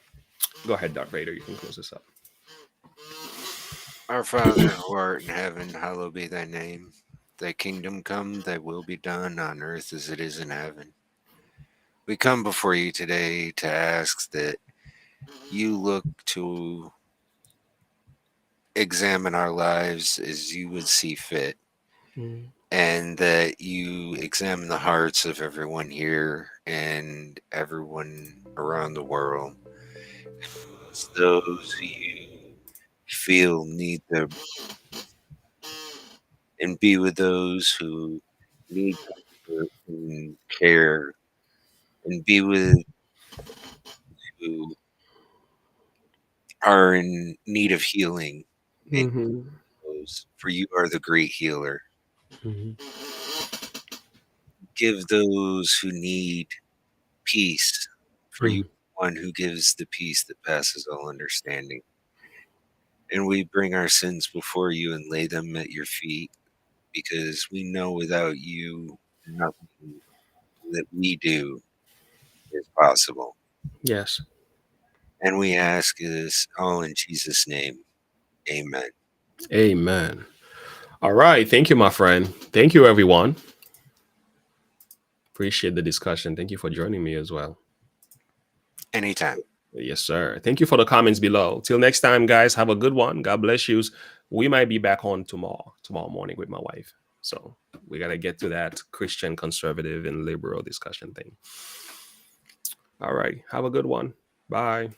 Go ahead, Darth Vader. You can close this up. Our Father who art in heaven, hallowed be thy name. Thy kingdom come, thy will be done on earth as it is in heaven. We come before you today to ask that you look to examine our lives as you would see fit, and that you examine the hearts of everyone here and everyone around the world. It's those who you feel need their, and be with those who need comfort and care, and be with who are in need of healing. And those, for you are the great healer. Give those who need peace, for you are one who gives the peace that passes all understanding. And we bring our sins before you and lay them at your feet, because we know without you, nothing that we do is possible. Yes. And we ask this all in Jesus' name. Amen. Amen. All right. Thank you, my friend. Thank you, everyone. Appreciate the discussion. Thank you for joining me as well. Anytime. Yes, sir. Thank you for the comments below. Till next time, guys, have a good one. God bless you. We might be back on tomorrow morning with my wife. So we got to get to that Christian, conservative, and liberal discussion thing. All right. Have a good one. Bye.